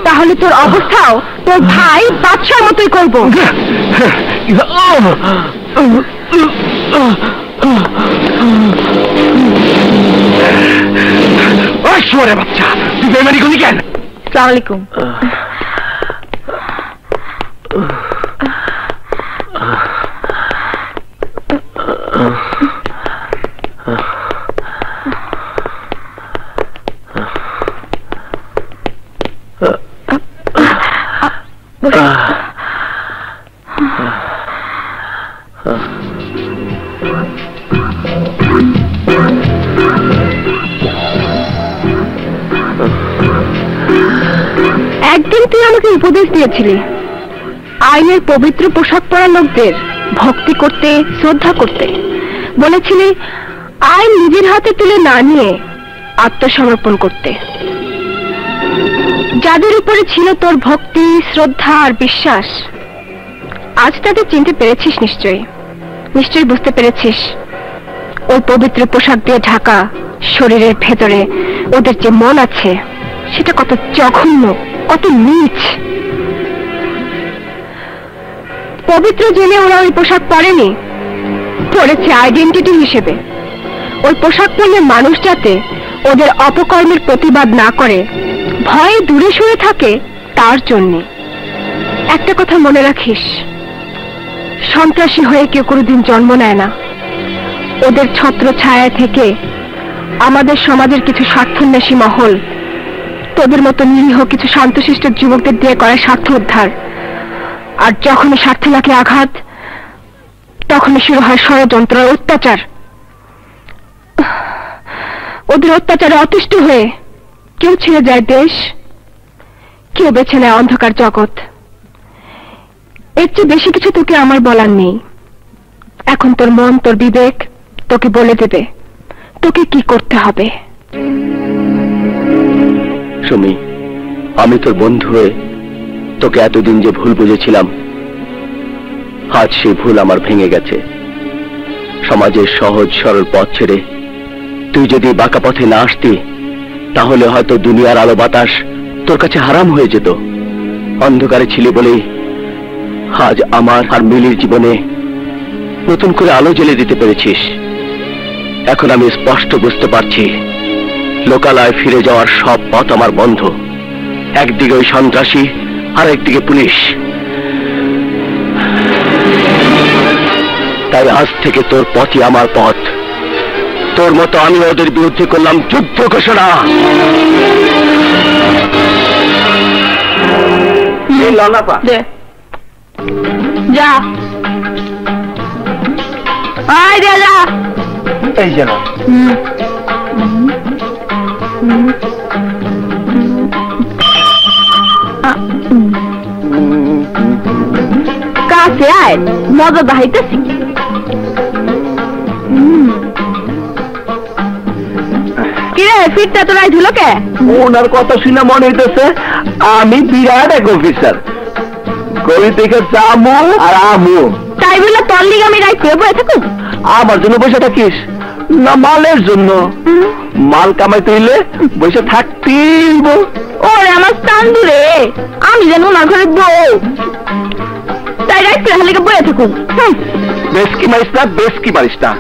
তাহলে তোর অবস্থাও তোর ভাই বাদশার মতোই করবো। শুয়োরের বাচ্চা, তুই বেমানি করলি কেন? আসসালামু আলাইকুম। একদিন তুই আমাকে উপদেশ দিয়েছিলি আইনের পবিত্র পোশাক পরা লোকদের ভক্তি করতে, শ্রদ্ধা করতে। বলেছিলি আইন নিজের হাতে তুলে না নিয়ে আত্মসমর্পণ করতে। যাদের উপরে ছিল তোর ভক্তি, শ্রদ্ধা আর বিশ্বাস, আজ তাদের চিনতে পেরেছিস নিশ্চয়ই। নিশ্চয়ই বুঝতে পেরেছিস ওই পবিত্র পোশাক দিয়ে ঢাকা শরীরের ভেতরে ওদের যে মন আছে সেটা কত জঘন্য, কত নীচ। পবিত্র জেনে ওরা ওই পোশাক পরেনি, পরেছে আইডেন্টিটি হিসেবে। ওই পোশাক পরলে মানুষ যাতে ওদের অপকর্মের প্রতিবাদ না করে, ভয়ে দূরে সরে থাকে, তার জন্যে। একটা কথা মনে রাখিস, সন্ত্রাসী হয়ে কেউ কোনোদিন জন্ম নেয় না। ওদের ছত্র ছায়া থেকে আমাদের সমাজের কিছু স্বার্থান্বেষী মহল তোদের মতো নিরীহ কিছু শান্তশিষ্ট যুবকদের দিয়ে করে স্বার্থ উদ্ধার। আর যখনই স্বার্থে লাগে আঘাত, তখনই শুরু হয় ষড়যন্ত্র, অত্যাচার। ওদের অত্যাচারে অতিষ্ঠ হয়ে কেউ ছেড়ে যায় দেশ, কেউ বেছে নেয় অন্ধকার জগৎ। এর চেয়ে বেশি কিছু তোকে আমার বলার নেই। এখন তোর মন, তোর বিবেক তোকে বলে দেবে তোকে কি করতে হবে। সুমি, আমি তোর বন্ধু হয়ে তোকে এতদিন যে ভুল বুঝেছিলাম, আজ সেই ভুল আমার ভেঙে গেছে। সমাজের সহজ সরল পথ ছেড়ে তুই যদি বাঁকা পথে না আসতি, তাহলে হয়তো দুনিয়ার আলো বাতাস তোর কাছে হারাম হয়ে যেত। অন্ধকারে ছিলি বলেই আজ আমার আর মিলির জীবনে নতুন করে আলো জ্বেলে দিতে পেরেছিস। এখন আমি স্পষ্ট বুঝতে পারছি, লোকালয়ে ফিরে যাওয়ার সব পথ আমার বন্ধ। একদিকে ওই সন্ত্রাসী, আর একদিকে পুলিশ। তাই আজ থেকে তোর পথই আমার পথ। তোর মতো আমি ওদের বিরুদ্ধে করলাম যুদ্ধ ঘোষণা। যা আয় যা যা এই যেন কাছে আয় মজা দেখাইতেছি কিরে ফিরতে তো রাইছিল কে ওনার কথা শুনে মনে হইতেছে আমি বিরাট এক অফিসার গলি থেকে যামু আর আমু। তাই বলে তোর লিগে আমি রাইট করে বসে থাকুন আমার জন্য বসে থাকিস না মালের জন্য? মাল কামাইতে হইলে বসে থাকতেই। ওরে আমার চান্দু রে, আমি যেন ওনার ঘরে বউ, তাই রাইট করে লিগে বসে থাকুন। বেশ কি মারিস না, বেশ কি মারিস না,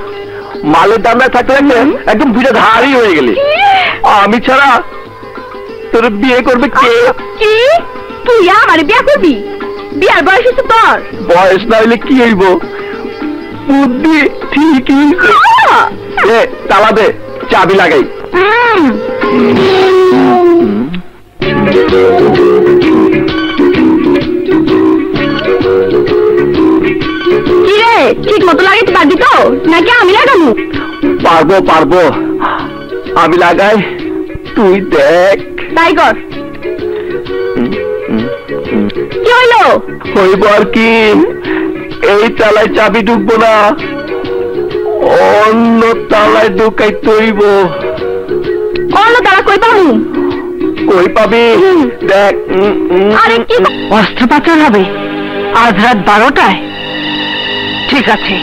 মালের দাম না থাকতে থাকতে একদম বুঝে ধারী হয়ে গেলি। আমি ছাড়া তোর বিয়ে করবে কে? কি তুই আমার বিয়ে করবি? বিয়ার বয়স হচ্ছে তোর? বয়স না হইলে কি হইব, বুদ্ধি ঠিকই। তালা দে, চাবি লাগাই। কি রে, ঠিক মতো লাগাইতে পারবি তো নাকি আমি লাগাবো? পারবো পারবো, আমি লাগাই, তুই দেখ। তাই কর। কি হইলো? হইব আর কি, এই তালায় চাবি ঢুকবো না, অন্য তালায় ঢুকাই তৈব। অন্য তালা কই পাবো? কই পাবি দেখ। আরে কি অস্ত্রোপচার হবে আজ রাত 12টায়? ঠিক আছে।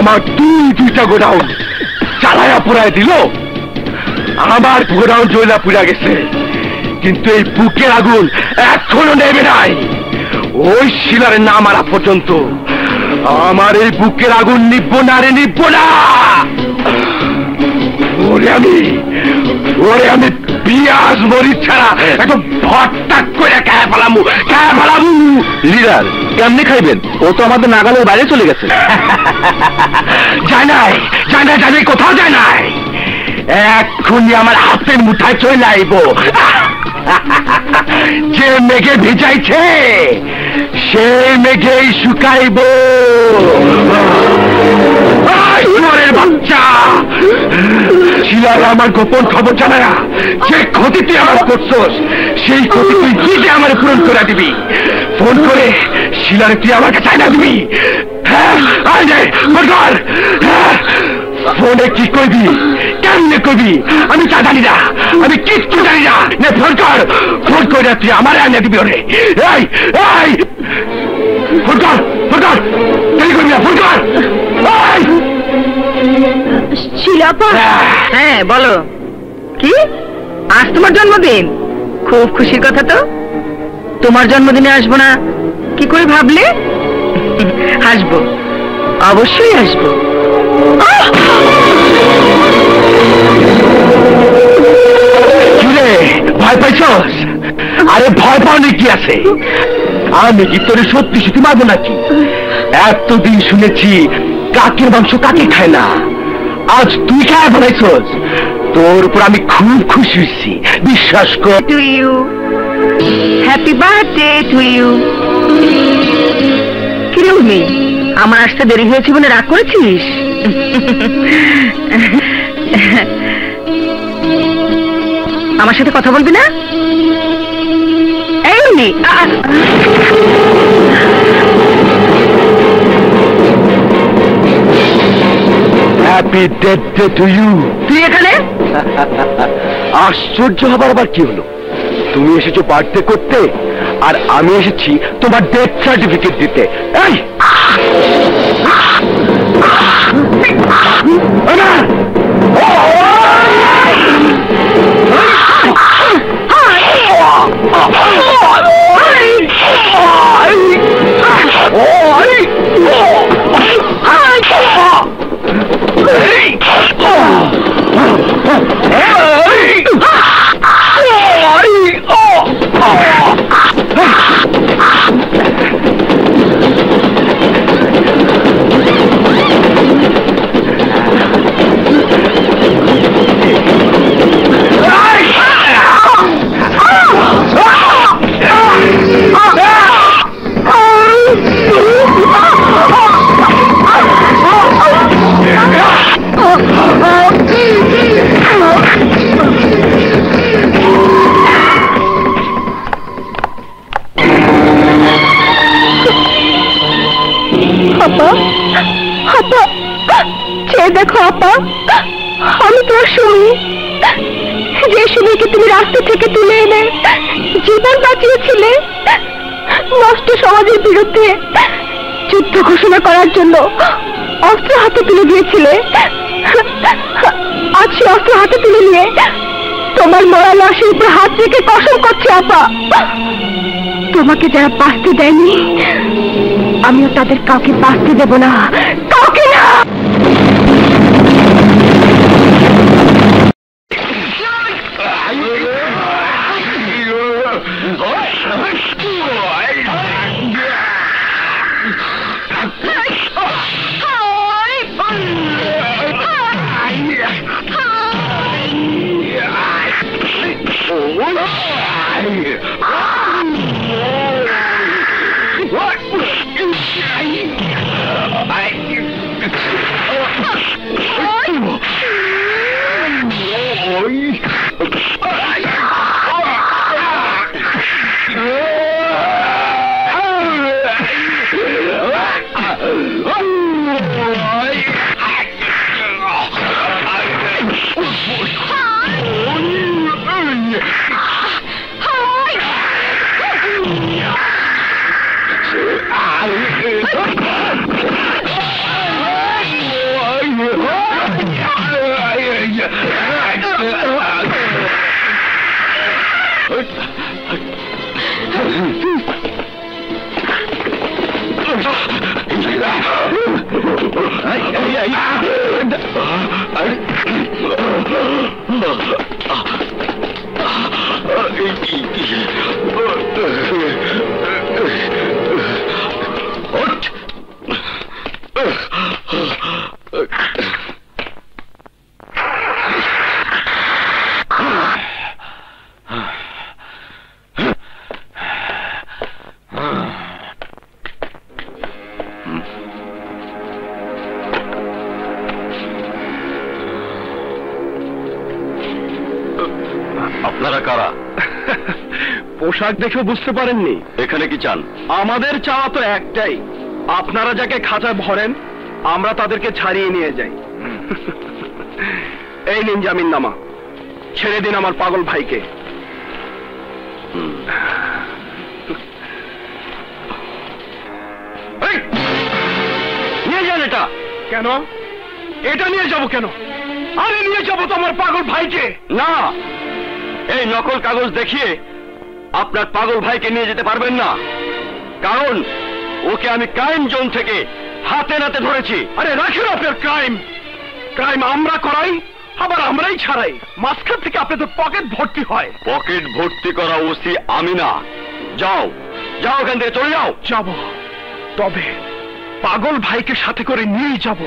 আমার দুইটা গোডাউন চালায়া পুরায় দিল, আমার গোডাউন জয়লা পুরা গেছে, কিন্তু এই বুকের আগুন এখনো নেমে নাই। ওই শিলার না মারা পর্যন্ত আমার এই বুকের আগুন নিবো না রে, নিবো না। ওরে আমি পিঁয়াজ মরিচ ছাড়া একদম ভট্টা করে খায় ফেলামু। লিডার কেমনি খাইবেন? ও তো আমাদের নাগালের বাইরে চলে গেছে। যায় নাই, কোথাও যায় নাই, এক্ষুনি আমার হাতের মুঠায় চলে আইব। যে মেঘে ভিজাইছে সে মেঘেই শুকাইব। বাচ্চা শিলার আমার গোপন খবর জানায়া যে ক্ষতি তুই আমার করছস, সেই ক্ষতি তুই কি যে আমার পূরণ করে দিবি। ফোন করে শিলারে তুই আমার কাছে না দিবি। হ্যাঁ ফোনে কি কইবি, কেমনে কইবি আমি তা জানি না, আমি কিচ্ছু জানি না। ফোন করে তুই আমার আনিয়ে দিবি। ওরে ফোন কর, দেরি করবি না, ফোন কর। শিলাপা? হ্যাঁ বলো। কি আজ তোমার জন্মদিন? খুব খুশির কথা তো। তোমার জন্মদিনে আসবো না কি করে ভাবলে? আসবো, অবশ্যই আসবো। ভয় পাইছস? আরে ভয় পাওয়ার কি আছে, আমি কি তোরে সত্যি সত্যি মারবো নাকি? এতদিন শুনেছি কাকের মাংস কাকে খায় না, আজ তুই খায় বানাইছস। তোর উপর আমি খুব খুশি হয়েছি, বিশ্বাস কর। To you, happy birthday to you. কিরে উর্মি, আমার আসতে দেরি হয়েছে বলে রাগ করেছিস? আমার সাথে কথা বলবি না? এই Urmi, happy death day to you. তুই এখানে? আশ্চর্য হবার আবার কি হলো? তুমি এসেছো বার্থডে করতে, আর আমি এসেছি তোমার ডেথ সার্টিফিকেট দিতে। এই দেখো আপা, আমি তোমার স্বামী, যে স্বামীকে তুমি রাস্তা থেকে তুলে এনে জীবন বাঁচিয়েছিলে, নষ্ট সমাজের বিরুদ্ধে যুদ্ধ ঘোষণা করার জন্য অস্ত্র হাতে তুলে দিয়েছিলে। আজ সে অস্ত্র হাতে তুলে নিয়ে তোমার মরা লাশের উপর হাত রেখে কসম করছে আপা, তোমাকে যারা বাঁচতে দেয়নি, আমিও তাদের কাউকে বাঁচতে দেব না, কাউকে না। আপনারা কারা? পোশাক দেখে বুঝতে পারেননি? এখানে কি চান? আমাদের চাওয়া তো একটাই, আপনারা যাকে খাঁচায় ভরেন আমরা তাদেরকে ছাড়িয়ে নিয়ে যাই। এই নিন জামিননামা, ছেড়ে দিন আমার পাগল ভাইকে। নিয়ে যান এটা। কেন? এটা নিয়ে যাব কেন? আরে নিয়ে যাবো তো আমার পাগল ভাইকে। না, এই নকল কাগজ দেখিয়ে আপনার পাগল ভাইকে নিয়ে যেতে পারবেন না, কারণ ওকে আমি ক্রাইম জোন থেকে হাতে নাতে ধরেছি। আরে রাখেন আপনার ক্রাইম, ক্রাইম আমরা করাই আবার আমরাই ছাড়াই, মাঝখান থেকে আপনাদের পকেট ভর্তি হয়। পকেট ভর্তি করা ওসি আমি না। যাও যাও, এখান থেকে চলে যাও। যাব, তবে পাগল ভাইকে সাথে করে নিয়ে যাব।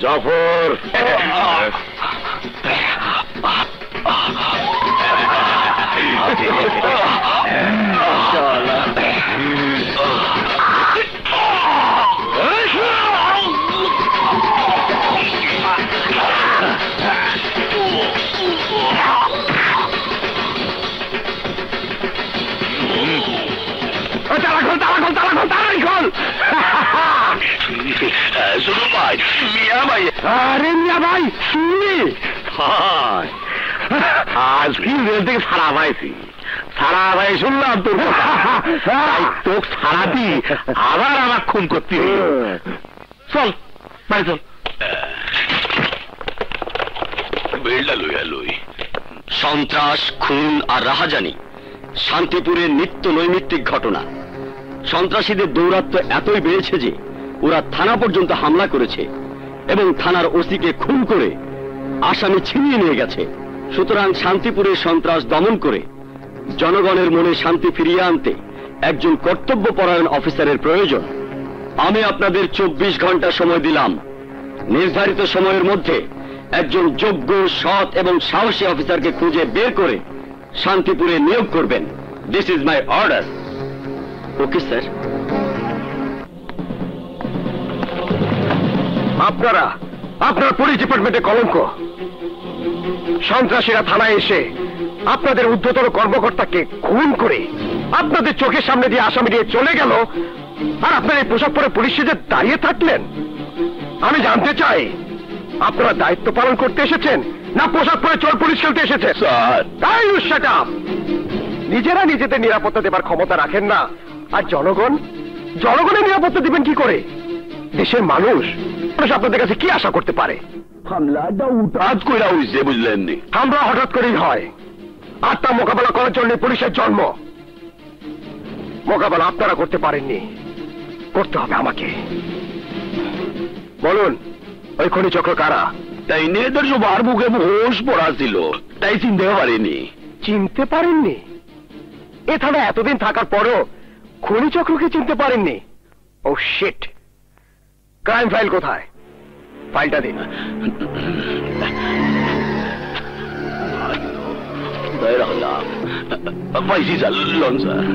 জাফর আরে মিয়া ভাই শুনলি আজ কি রেল থেকে সারা পাইছি সারা ভাই শুনলাম তোর তোর সারা দি আবার আমার খুন করতে চল বাড়ি চল বেলডা লইয়া লই সন্ত্রাস খুন আর রাহাজানি শান্তিপুরের নিত্য নৈমিত্তিক ঘটনা। সন্ত্রাসীদের দৌরাত্ম এতই বেড়েছে যে ওরা থানা পর্যন্ত হামলা করেছে এবং থানার ওসিকে খুন করে আসামি ছিনিয়ে নিয়ে গেছে। সুতরাং শান্তিপুরের সন্ত্রাস দমন করে জনগণের মনে শান্তি ফিরিয়ে আনতে একজন কর্তব্যপরায়ণ অফিসারের প্রয়োজন। আমি আপনাদের 24 ঘন্টা সময় দিলাম। নির্ধারিত সময়ের মধ্যে একজন যোগ্য, সৎ এবং সাহসী অফিসারকে খুঁজে বের করে শান্তিপুরে নিয়োগ করবেন। This is my order. Okay sir. আপনার পুলিশ ডিপার্টমেন্টে কলঙ্ক। সন্ত্রাসীরা থানায় এসে আপনাদের ঊর্ধ্বতন কর্মকর্তাকে খুন করে আপনাদের চোখের সামনে দিয়ে আসামি দিয়ে চলে গেল, আর আপনার এই পোশাক পরে পুলিশ সেজে দাঁড়িয়ে থাকলেন। আমি জানতে চাই আপনারা দায়িত্ব পালন করতে এসেছেন না পোশাক পরে চোর পুলিশ খেলতে এসেছেন? স্যার তাই সেটা নিজেরা নিজেদের নিরাপত্তা দেবার ক্ষমতা রাখেন না, আর জনগণের নিরাপত্তা দিবেন কি করে? দেশের মানুষ আপনাদের কাছে কি আশা করতে পারে? হামলাটা উঠাত কইরা হইছে বুঝলেন নি? আমরা হঠাৎ করেই হয়, আর তা মোকাবেলা করার জন্য পুলিশের জন্ম। মোকাবেলা আপনারা করতে পারেননি, করতে হবে আমাকে। বলুন ওই খনি চক্র কারা? তাই নেতার সবার মুখে হোস পড়া ছিল, তাই চিনতে পারিনি। চিনতে পারেননি? এ থানা এতদিন থাকার পরও খনি চক্রকে চিনতে পারেননি? ও শিট! ক্রাইম ফাইল কোথায়? ফাইলটা দিন। পাইছি স্যার, লন স্যার।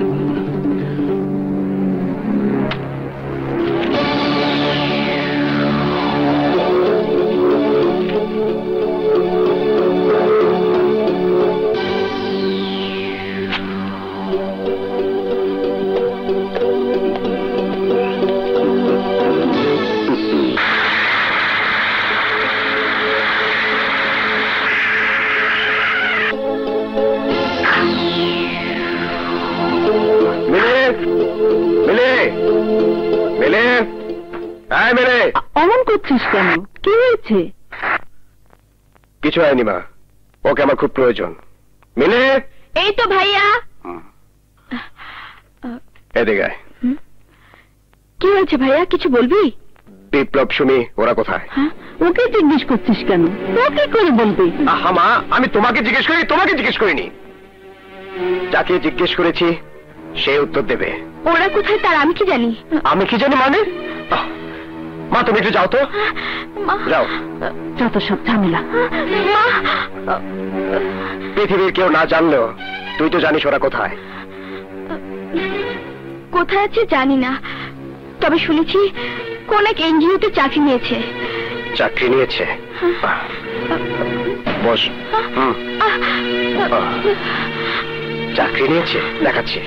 অমন করছিস কেন? কি হয়েছে? কিছু হয়নি মা, ওকে আমার খুব প্রয়োজন। মিলে এই তো ভাইয়া। এদিকে। কি হয়েছে ভাইয়া, কিছু বলবি? বিপ্লব, সুমি ওরা কোথায়? ওকে জিজ্ঞেস করছিস কেন? ও কি করে বলবি? আহা মা, আমি তোমাকে জিজ্ঞেস করি, তোমাকে জিজ্ঞেস করিনি। যাকে জিজ্ঞেস করেছি সে উত্তর দেবে। ওরা কোথায় তার আমি কি জানি? আমি কি জানি মানে? মা তুমি একটু যাও তো, যাও। যত সব ঝামেলা। পৃথিবীর কেউ না জানলেও তুই তো জানিস ওরা কোথায়। কোথায় আছে জানি না, তবে শুনেছি কোন এক এনজিওতে চাকরি নিয়েছে। চাকরি নিয়েছে? বস। চাকরি নিয়েছে, দেখাচ্ছি।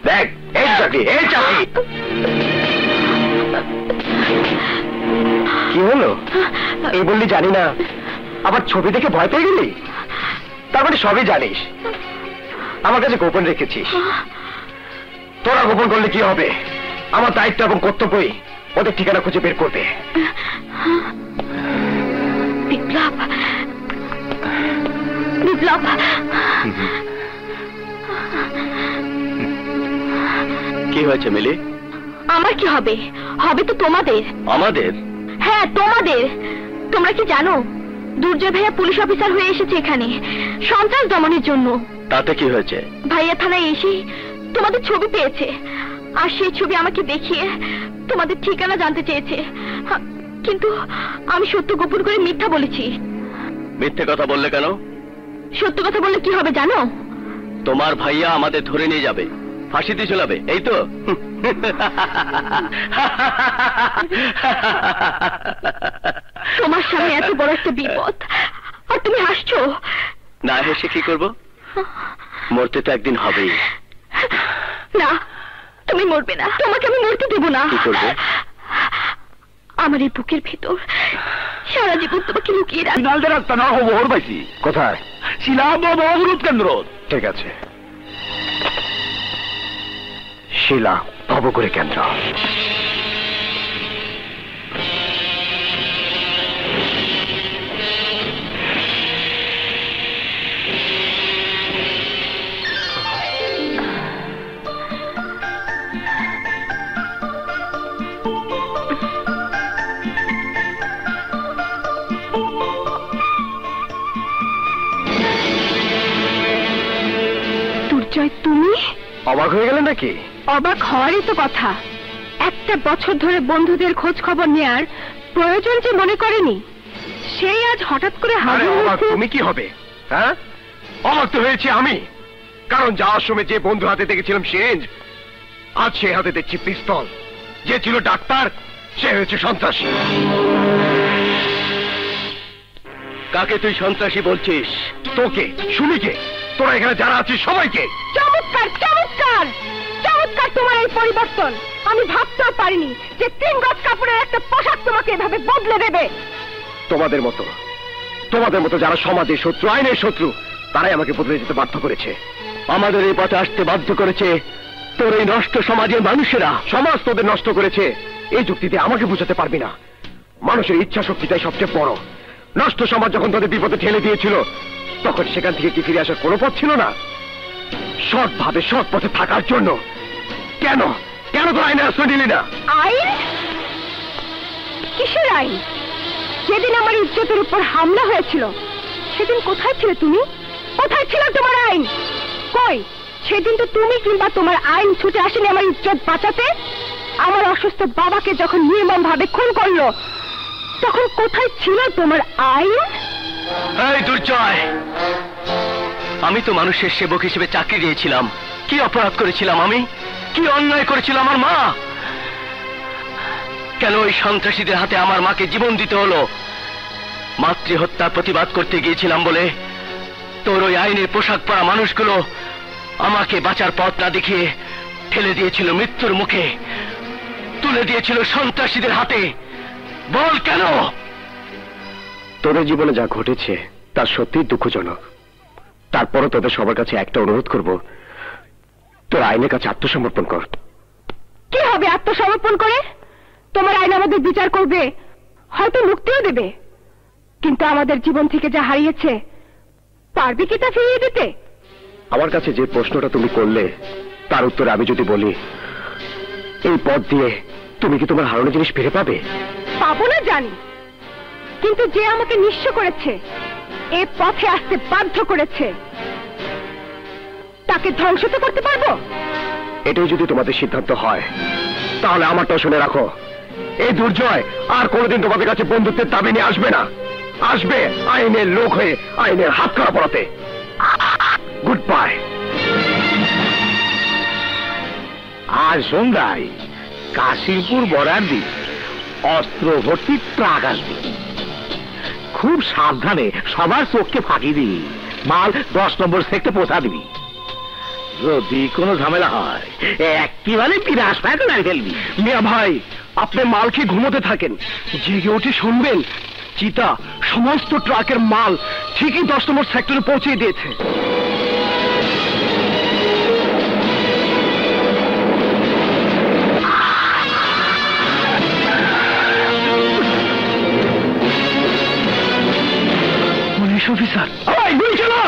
দেখ, এই চাকরি, এই চাকরি। কি হলো? এই বললি জানি না, আবার ছবি দেখে ভয় পেয়ে গেলি? তার মানে সবই জানিস, আমার কাছে গোপন রেখেছিস। তোরা গোপন করলে কি হবে? আমার দায়িত্ব এবং কর্তব্যই ওদের ঠিকানা খুঁজে বের করবে। বিপ্লব, বিপ্লব, কি হয়েছে মিলি? আমার কি হবে? হবে তো তোমাদের। আমাদের? হ্যাঁ তোমাদের। তোমরা কি জানো দুর্জয় ভাইয়া পুলিশ অফিসার হয়ে এসেছে এখানে সন্ত্রাস দমনের জন্য। তাতে কি হয়েছে? ভাইয়া থানায় এসে তোমাদের ছবি পেয়েছে, আর সেই ছবি আমাকে দেখিয়ে তোমাদের ঠিকানা জানতে চেয়েছে। কিন্তু আমি সত্য গোপন করে মিথ্যা বলেছি। মিথ্যে কথা বললে কেন? সত্য কথা বললে কি হবে জানো? তোমার ভাইয়া আমাদের ধরে নিয়ে যাবে, ফাঁসিতে ঝোলাবে, এই তো। তোমার সামনে এত বড় একটা বিপদ আর তুমি হাসছো। না হেসে কি করব? মরতে তো একদিন হবেই। না, তুমি মরবে না, তোমাকে আমি মরতে দেব না। কি করবে? আমার এই বুকের ভেতর সারা জীবন তোমাকে লুকিয়ে রাখবো। সিনালদের রাস্তা না হবো ওর পাইছি। কোথায়? শিলাব অবরোধ কেন্দ্র। ঠিক আছে, শিলা ভবঘুরে কেন্দ্র। দুর্জয়, তুমি অবাক হয়ে গেলেন নাকি? অবাক হওয়ারই তো কথা। একটা বছর ধরে বন্ধুদের খোঁজ খবর নেয়ার প্রয়োজন যে মনে করেনি, সেই আজ হঠাৎ করে আরে হাজির অবাক হয়েছে। তুমি কি হবে? হ্যাঁ, অবাক তো হয়েছি আমি, কারণ যাওয়ার সময় যে বন্ধু হাতে দেখেছিলাম সিরিঞ্জ, আজ সে হাতে দেখছি পিস্তল। যে ছিল ডাক্তার, সে হয়েছে সন্ত্রাসী। কাকে তুই সন্ত্রাসী বলছিস? তোকে, সুমিকে, তোরা এখানে যারা আছিস সবাইকে। চমৎকার চমৎকার চমৎকার তোমার এই পরিবর্তন। আমি ভাবতেও পারিনি যে 3 গজ কাপড়ের একটা পোশাক তোমাকে এভাবে বদলে দেবে। তোমাদের মতো যারা সমাজের শত্রু, আইনের শত্রু, তারাই আমাকে বদলে যেতে বাধ্য করেছে। আমাদের এই পথে আসতে বাধ্য করেছে তোর এই নষ্ট সমাজের মানুষেরা। সমাজ তোদের নষ্ট করেছে, এই যুক্তিতে আমাকে বুঝাতে পারবি না। মানুষের ইচ্ছা শক্তিটাই সবচেয়ে বড়। নষ্ট সমাজ যখন তোদের বিপদে ঠেলে দিয়েছিল, তখন সেখান থেকে কি ফিরে আসার কোনো পথ ছিল না? সৎভাবে সৎ পথে থাকার জন্য কেন কেন তোর আইনে আশ্রয় নিলি না? আইন? কিসের আইন? যেদিন আমার ইজ্জতের উপর হামলা হয়েছিল, সেদিন কোথায় ছিলে তুমি? কোথায় ছিল তোমার আইন? কই, সেদিন তো তুমি কিংবা তোমার আইন ছুটে আসেনি আমার ইজ্জত বাঁচাতে। আমার অসুস্থ বাবাকে যখন নির্মম ভাবে খুন করলো, তখন কোথায় ছিল তোমার আইন? এই দুর্জয়, আমি তো মানুষের সেবক হিসেবে চাকরি দিয়েছিলাম। কি অপরাধ করেছিলাম আমি? কি অন্যায় করেছিল আমার মা? কেন ওই সন্ত্রাসীদের হাতে আমার মাকে জীবন দিতে হলো? মাতৃহত্যার প্রতিবাদ করতে গিয়েছিলাম বলে তোর ওই আইনের পোশাক পরা মানুষগুলো আমাকে বাঁচার পথ না দেখিয়ে ঠেলে দিয়েছিল মৃত্যুর মুখে, তুলে দিয়েছিল সন্ত্রাসীদের হাতে। বল কেন? তোদের জীবনে যা ঘটেছে তা সত্যিই দুঃখজনক। তারপরও তোদের সবার কাছে একটা অনুরোধ করব, তোর আইনের কাছে আত্মসমর্পণ কর। কি হবে আত্মসমর্পণ করে? তোমার আইন আমাদের বিচার করবে, হয়তো মুক্তিও দেবে, কিন্তু আমাদের জীবন থেকে যা হারিয়েছে, পারবে কি তা ফিরিয়ে দিতে? আমার কাছে যে প্রশ্নটা তুমি করলে, তার উত্তরে আমি যদি বলি, এই পথ দিয়ে তুমি কি তোমার হারানো জিনিস ফিরে পাবে? পাবো না জানি, কিন্তু যে আমাকে নিঃস্ব করেছে, এ পথে আসতে বাধ্য করেছে, তাকে ধ্বংস তো করতে পারবো। এটাই যদি তোমাদের সিদ্ধান্ত হয়, তাহলে আমারটাও শুনে রাখো, এই দুর্জয় আর কোনোদিন তোমাদের কাছে বন্ধুত্বের দাবি নিয়ে আসবে না। আসবে আইনের লোক হয়ে আইনের হাত করা পড়াতে। Good bye. আজ সন্ধ্যায় কাশিমপুর বরান্দি অস্ত্র ভর্তি ট্রাক আসবে। খুব সাবধানে সবার চোখকে ফাঁকি দিবি, মাল 10 নম্বর সেক্টরে পৌঁছা দিবি। যদি কোনো ঝামেলা হয় একেবারে বিনাশ পায় তো মেরে ফেলবি। মিয়া ভাই, আপনি মাল খেয়ে ঘুমোতে থাকেন, জেগে উঠে শুনবেন চিতা সমস্ত ট্রাকের মাল ঠিকই 10 নম্বর সেক্টরে পৌঁছে দিয়েছে। পুলিশ অফিসার, গুলি চালা!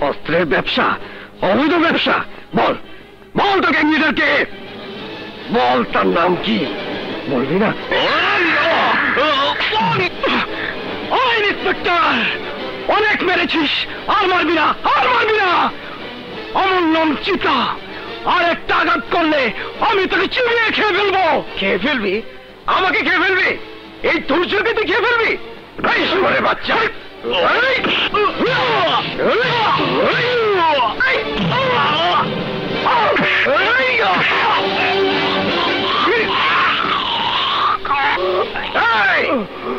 অস্ত্রের ব্যবসা, অবৈধ ব্যবসা। বল বল তো গ্যাং লিডার কে, বল তার নাম কি, বলবি না? ইন্সপেক্টর, অনেক মেরেছিস, আর মারবি না, আর মারবি না। আমার নাম চিতা, আর একটা আঘাত করলে আমি তোকে চিবিয়ে খেয়ে ফেলবো। খেয়ে ফেলবি? আমাকে খেয়ে ফেলবি? এই ধৈর্যকে তুই খেয়ে ফেলবি? এই শুয়ারের বাচ্চা!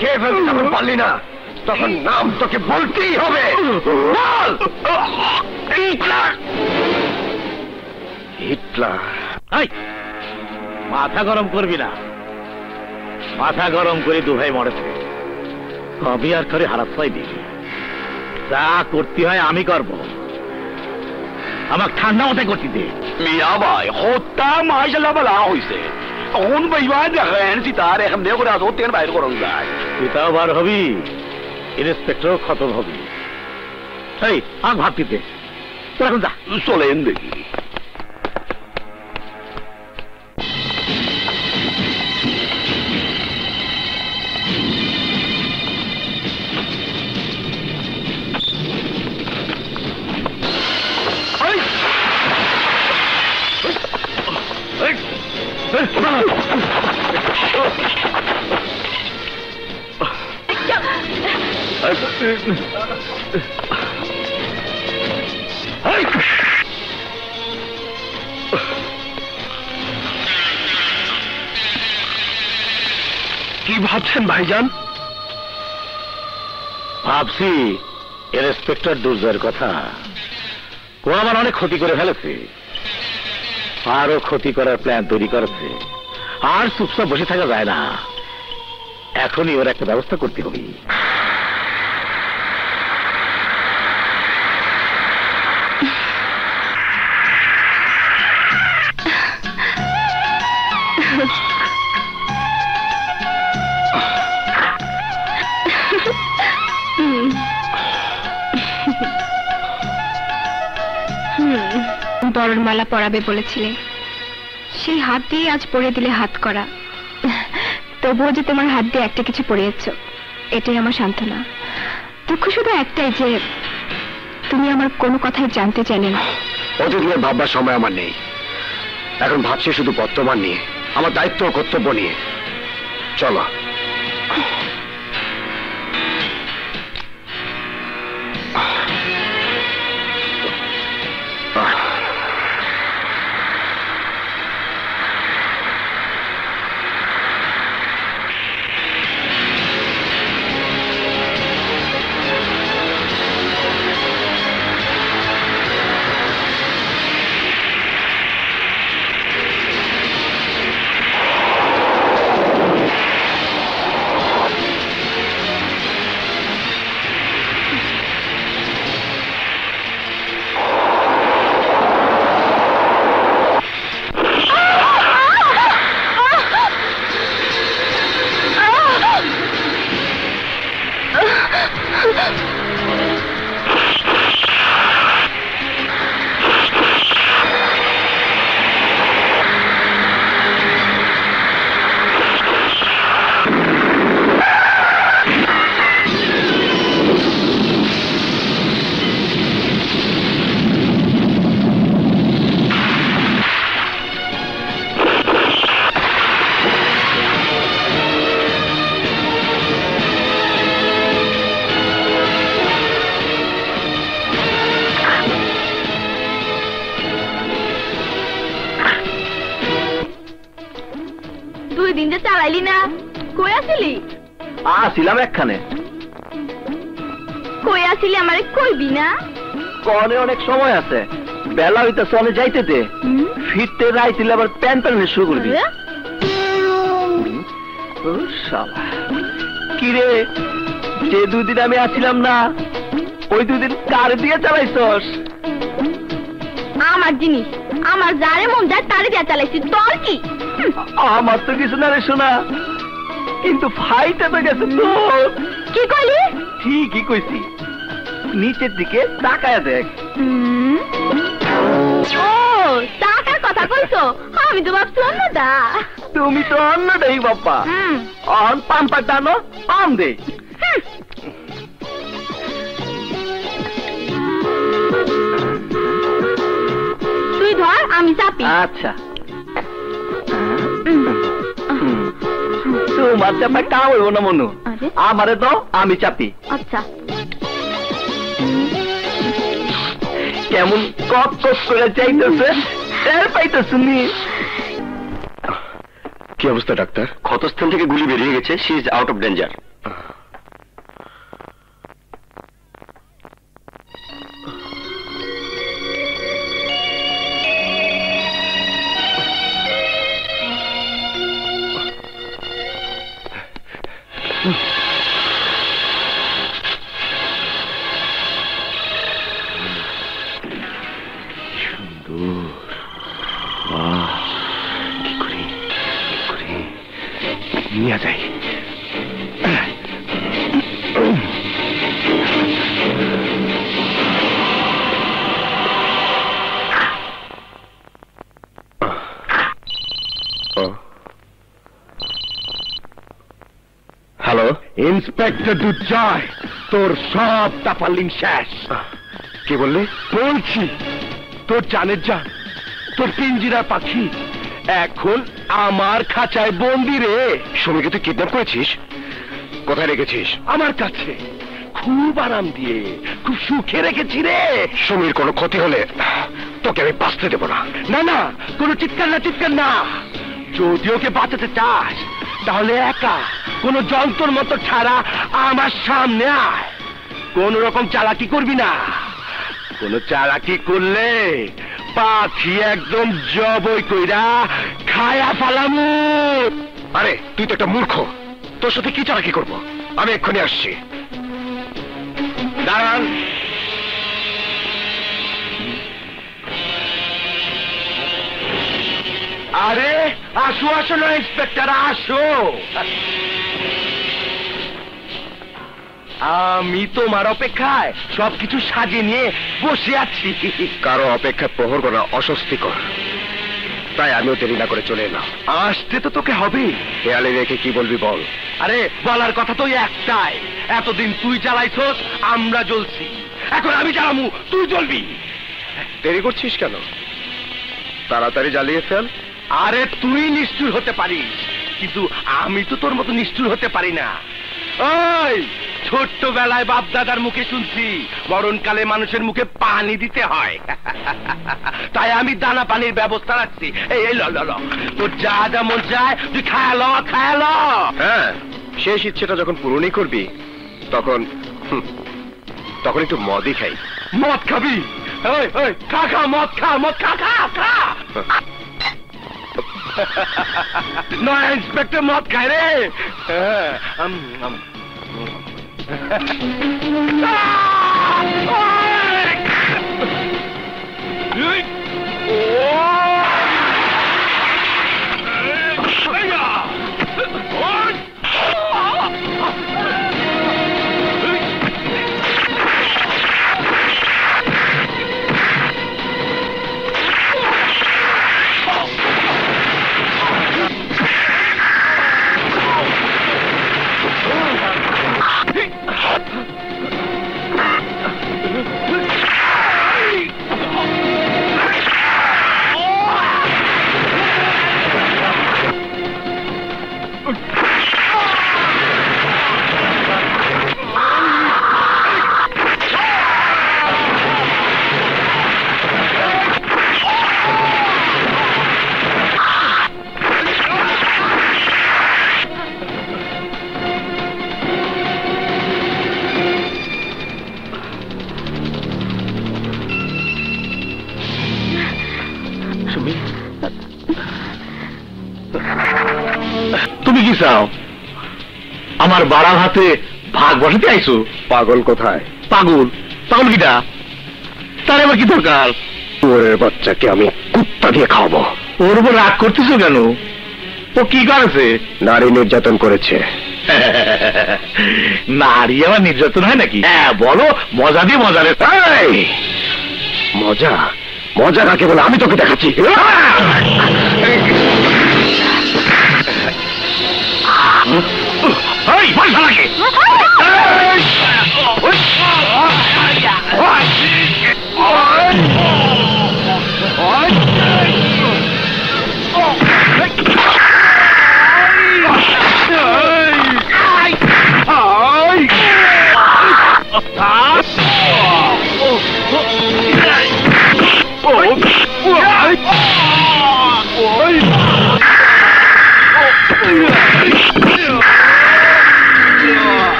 খেয়ে ফেলতে যখন পারলি না, তখন নাম তোকে বলতেই হবে। বল! হিটলার! হিটলার! মাথা গরম করবি না, মাথা গরম করে দুভাই মরেছে, আমি আর করে হারাত পাইনি। যা করতে হয় আমি করব, আমাকে ঠান্ডা মাথায় করতে দে। মিয়া ভাই হত্যা মাইশাল্লাহ বলা হয়েছে, এখন বেইমান দেখেন সীতার এখন দিয়ে করে আসো তেন বাইর করুন যায়। পিতাও বার হবি, ইন্সপেক্টরও খতম হবি। এই আগ ভাবতিতে তোর এখন যা। চলেন দেখি। কি ভাবছেন ভাইজান? ভাবছি ইন্সপেক্টর দুর্জয়ের কথা। ও আমার অনেক ক্ষতি করে ফেলেছে, আরো ক্ষতি করার প্ল্যান তৈরি করেছে। আর চুপচাপ বসে থাকা যায় না, এখনই ওর একটা ব্যবস্থা করতে হবে। বরণ মালা পরাবে বলেছিলে, সেই হাত দিয়ে আজ পরিয়ে দিলে হাত করা। তবুও যে তোমার হাত দিয়ে একটা কিছু পরিয়েছ, এটাই আমার সান্ত্বনা। দুঃখ শুধু একটাই যে তুমি আমার কোনো কথাই জানতে চাইলে না। অতীত নিয়ে ভাববার সময় আমার নেই, এখন ভাবছি শুধু বর্তমান নিয়ে, আমার দায়িত্ব ও কর্তব্য নিয়ে। চলো। দাঁড়াইলি না, কই আসিলি? আসিলাম একখানে। কই আসিলি আমারে কইবি না? কনে অনেক সময় আছে, বেলা হইতেছে, অনেক যাইতে দে, ফিরতে রাইতিলে আবার প্যান প্যান শুরু করবি। কিরে, যে 2 দিন আমি আসিলাম না, ওই 2 দিন কার দিয়ে চালাইছস? আমার জিনিস, আমার যারে মন যায় তারে দিয়া চালাইছি, তোর কি? আমার তো কিছু না রে শোনা, কিন্তু ফাইটে তো গেছে তোর। কি কইলি? ঠিকই কইছি, নিচের দিকে তাকায় দেখ। ও টাকার কথা কইছো, আমি তো ভাবছি অন্যটা। তুমি তো অন্যটাই বাপ্পা। অন পাম্পার টানো, পাম দে। তুই ধর, আমি চাপি। আচ্ছা, তোমার চাপা কাম হইব না মনু, আমারে দাও, আমি চাপি। আচ্ছা, কেমন কপ কপ করে চাইতেছে, টের পাইতেছ নি? কি অবস্থা ডাক্তার? ক্ষতস্থান থেকে গুলি বেরিয়ে গেছে, she is out of danger. নিয়ে যাই। হ্যালো, ইন্সপেক্টর দুর্জয়, তোর সব তাপালিং শেষ। কি বললি? বলছি, তোর জানের জান, তোর পিঞ্জিরা পাখি এখন আমার খাঁচায় বন্দি রে। সমীকে তুই কিডন্যাপ করেছিস? কোথায় রেখেছিস? আমার কাছে, খুব আরাম দিয়ে, খুব সুখে রেখেছি রে। সমীর কোনো ক্ষতি হলে তোকে আমি বাঁচতে দেবো না। না না, কোনো চিৎকার না, চিৎকার না। যদি ওকে বাঁচাতে চাস, তাহলে একা কোনো যন্ত্র মতো ছাড়া আমার সামনে আয়। কোন রকম চালাকি করবি না, কোন চালাকি করলে পাখি একদম জবই কইরা খায়া ফালামু। আরে তুই তো একটা মূর্খ, তোর সাথে কি চালাকি করবো? আমি এক্ষুনি আসছি। দাঁড়ান, আরে আসো আসো না ইন্সপেক্টর, আসো। আমি তোমার অপেক্ষায় সবকিছু সাজিয়ে নিয়ে বসে আছি। কারো অপেক্ষা প্রহর করা অস্বস্তিকর, তাই আমিও দেরি না করে চলে এলাম। আসতে তো তোকে হবে। হেয়ালে রেখে কি বলবি বল। আরে বলার কথা তো একটাই, এতদিন তুই জ্বালাইছস, আমরা জ্বলছি, এখন আমি জ্বালামু, তুই জ্বলবি। দেরি করছিস কেন? তাড়াতাড়ি জ্বালিয়ে ফেল। আরে তুই নিষ্ঠুর হতে পারিস, কিন্তু আমি তো তোর মতো নিষ্ঠুর হতে পারি না। ওই ছোট্টবেলায় বাপ দাদার মুখে শুনছি মরণকালে মানুষের মুখে পানি দিতে হয়, তাই আমি দানা পানির ব্যবস্থা রাখছি। এই ল ল ল, তোর যা যা মন চায় তুই খায়া ল, খায়া ল। হ্যাঁ, শেষ ইচ্ছেটা যখন পূরণই করবি, তখন তখন একটু মদই খাই। মদ খাবি? ওই ওই খা খা, মদ খা, মদ খা, খা খা। নয় ইন্সপেক্টর মদ খায় রে। চাও? আমার বাড়া ভাতে ভাগ বসাতে আইছো? পাগল কোথায়? পাগল? পাগল কিটা? তার আবার কি দরকার? ওরের বাচ্চাকে আমি কুত্তা দিয়ে খাওয়াবো। ওর উপর রাগ করতেছো কেন? ও কি করেছে? নারী নির্যাতন করেছে। নারী আবার নির্যাতন হয় নাকি? হ্যাঁ বলো, মজা দিয়ে মজা রে। মজা? মজা কাকে বলে আমি তোকে দেখাচ্ছি।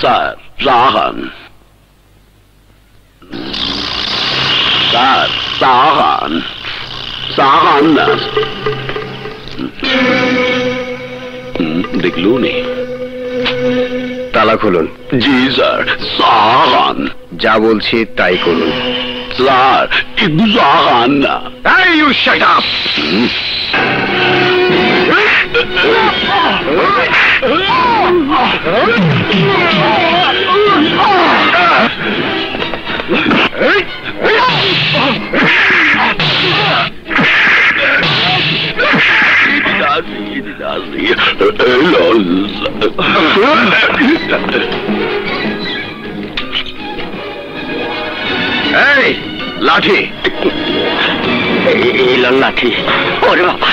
স্যার জাহান, স্যার জাহান, জাহান না দেখলু নি? তালা খুলুন। জি স্যার। জাহান। যা বলছি তাই করুন। স্যার কিন্তু জাহান না। Hey, you shut up! এই লাঠি, এই লাঠি। ওরে বাবা,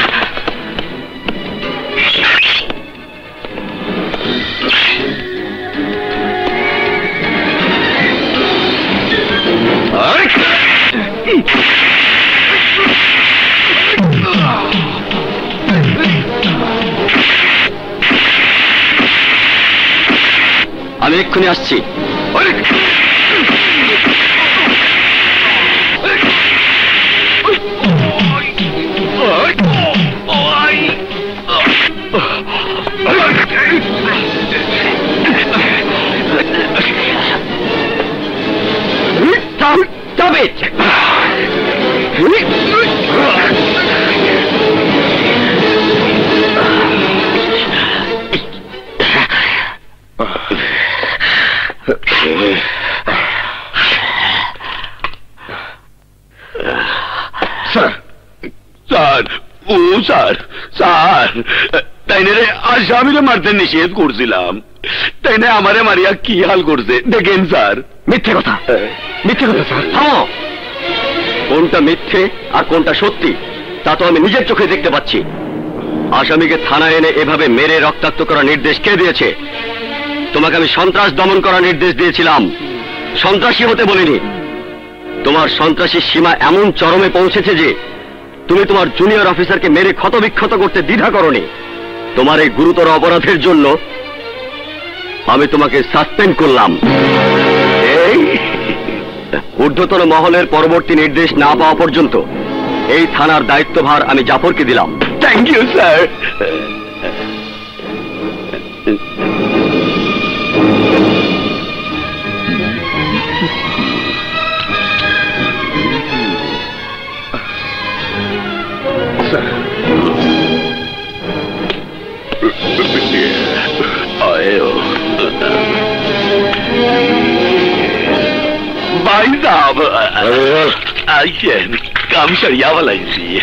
আমি এক্ষুনি আসছি। Stop it! স্যার, ও স্যার, স্যার, তাই না রে আসামিরে মারতে নিষেধ করছিলাম, তাই না আমারে মারিয়া কি হাল করছে দেখেন স্যার। মিথ্যে কথা, মিথ্যে কথা স্যার। থামো। কোনটা মিথ্যে আর কোনটা সত্যি তা তো আমি নিজের চোখে দেখতে পাচ্ছি। আসামিকে থানায় এনে এভাবে মেরে রক্তাক্ত করার নির্দেশ কে দিয়েছে? তোমাকে আমি সন্ত্রাস দমন করার নির্দেশ দিয়েছিলাম, সন্ত্রাসী হতে বলিনি। তোমার সন্ত্রাসী সীমা এমন চরমে পৌঁছেছে যে তুমি তোমার জুনিয়র অফিসারকে মেরে ক্ষতবিক্ষত করতে দ্বিধা করনি। তোমার এই গুরুতর অপরাধের জন্য আমি তোমাকে সাসপেন্ড করলাম। এই ঊর্ধ্বতন মহলের পরবর্তী নির্দেশ না পাওয়া পর্যন্ত এই থানার দায়িত্বভার আমি জাফরকে দিলাম। Thank you sir. भाई साहब आइए काम सरिया वाला इसी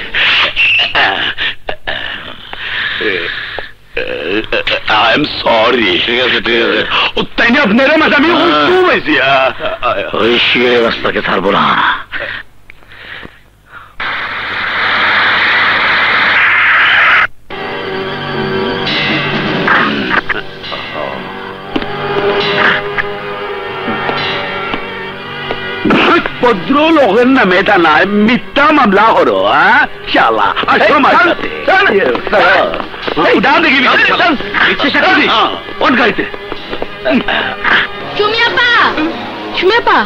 आई एम सॉरी ठीक है तेने अपने रे मजा में तू वैसी ये रास्ता के साथ बोला भद्रो लोगों ने मेटा ना मिट्टा मामला हो रहा है शाला अच्छा मार उड़ा देगी पीछे शक्ति कौन कहते সুমিয়াপা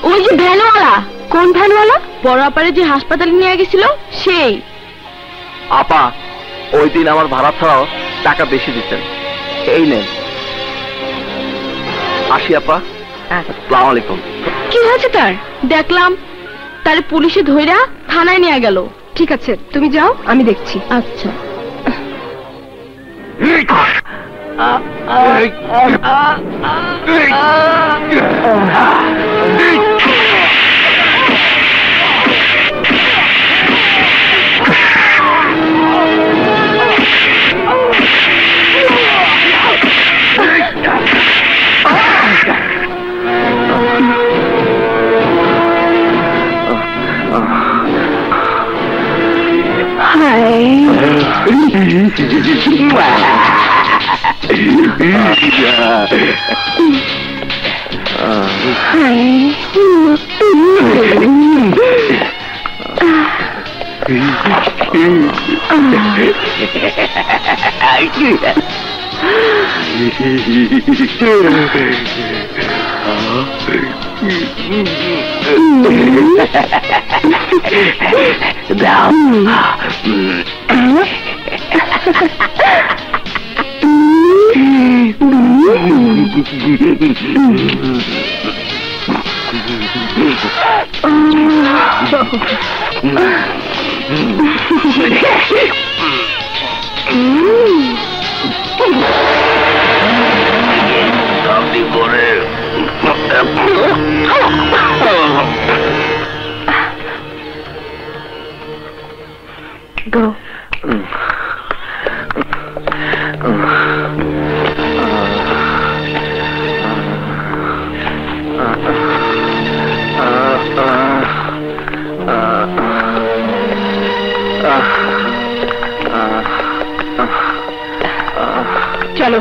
ওই যে ভ্যানওয়ালা কোন ভ্যানওয়ালা বড়াপাড়ে যে হাসপাতালে নিয়ে গেছিল সেই আপা ওই দিন আমার ভাড়া ছাড়াও টাকা বেশি দিচ্ছেন এই নেন আসি আপা আসসালামু আলাইকুম কি হয়েছে তার দেখলাম তার পুলিশে ধইরা থানায় নিয়ে গেল ঠিক আছে তুমি যাও আমি দেখছি আচ্ছা Go. चलो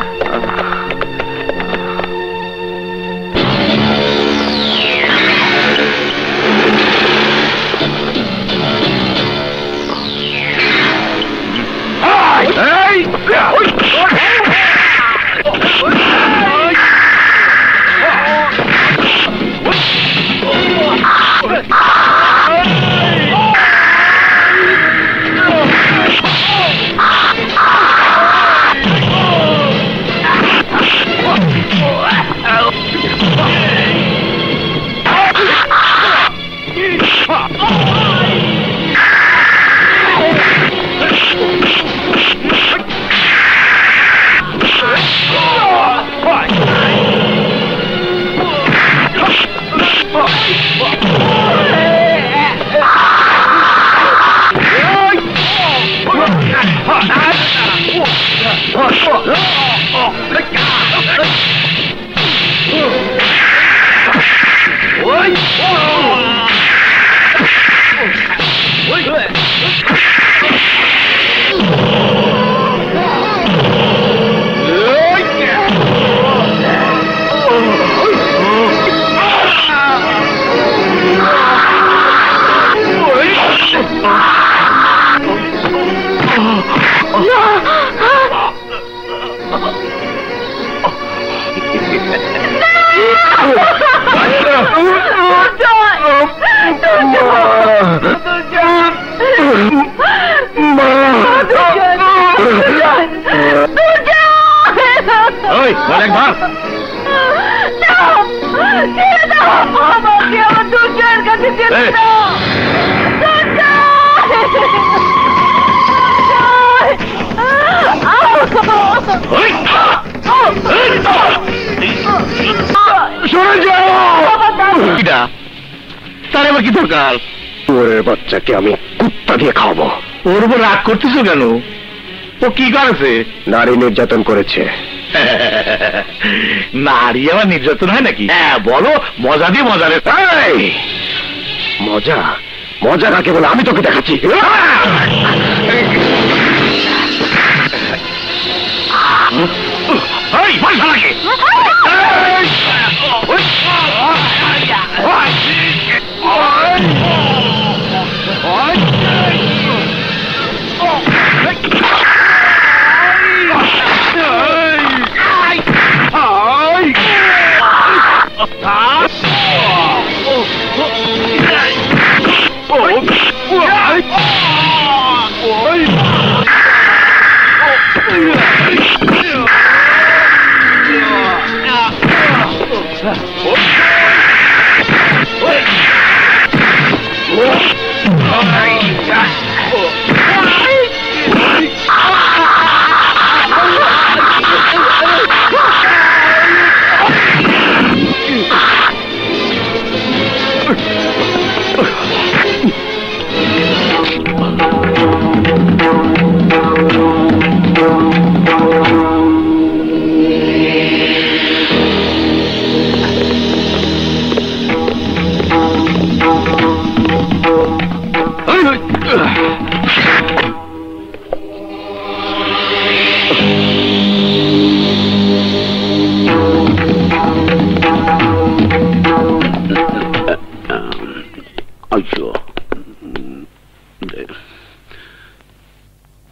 তার এবার কি দরকার? তোরের বাচ্চাকে আমি কুত্তা দিয়ে খাওয়াবো। ওর উপর রাগ করতেছো কেন? ও কি করেছে? নারী নির্যাতন করেছে। নারী আবার নির্যাতন হয় নাকি? হ্যাঁ বলো, মজা দিয়ে মজা রে। মজা মজা কাকে বলে আমি তোকে দেখাচ্ছি।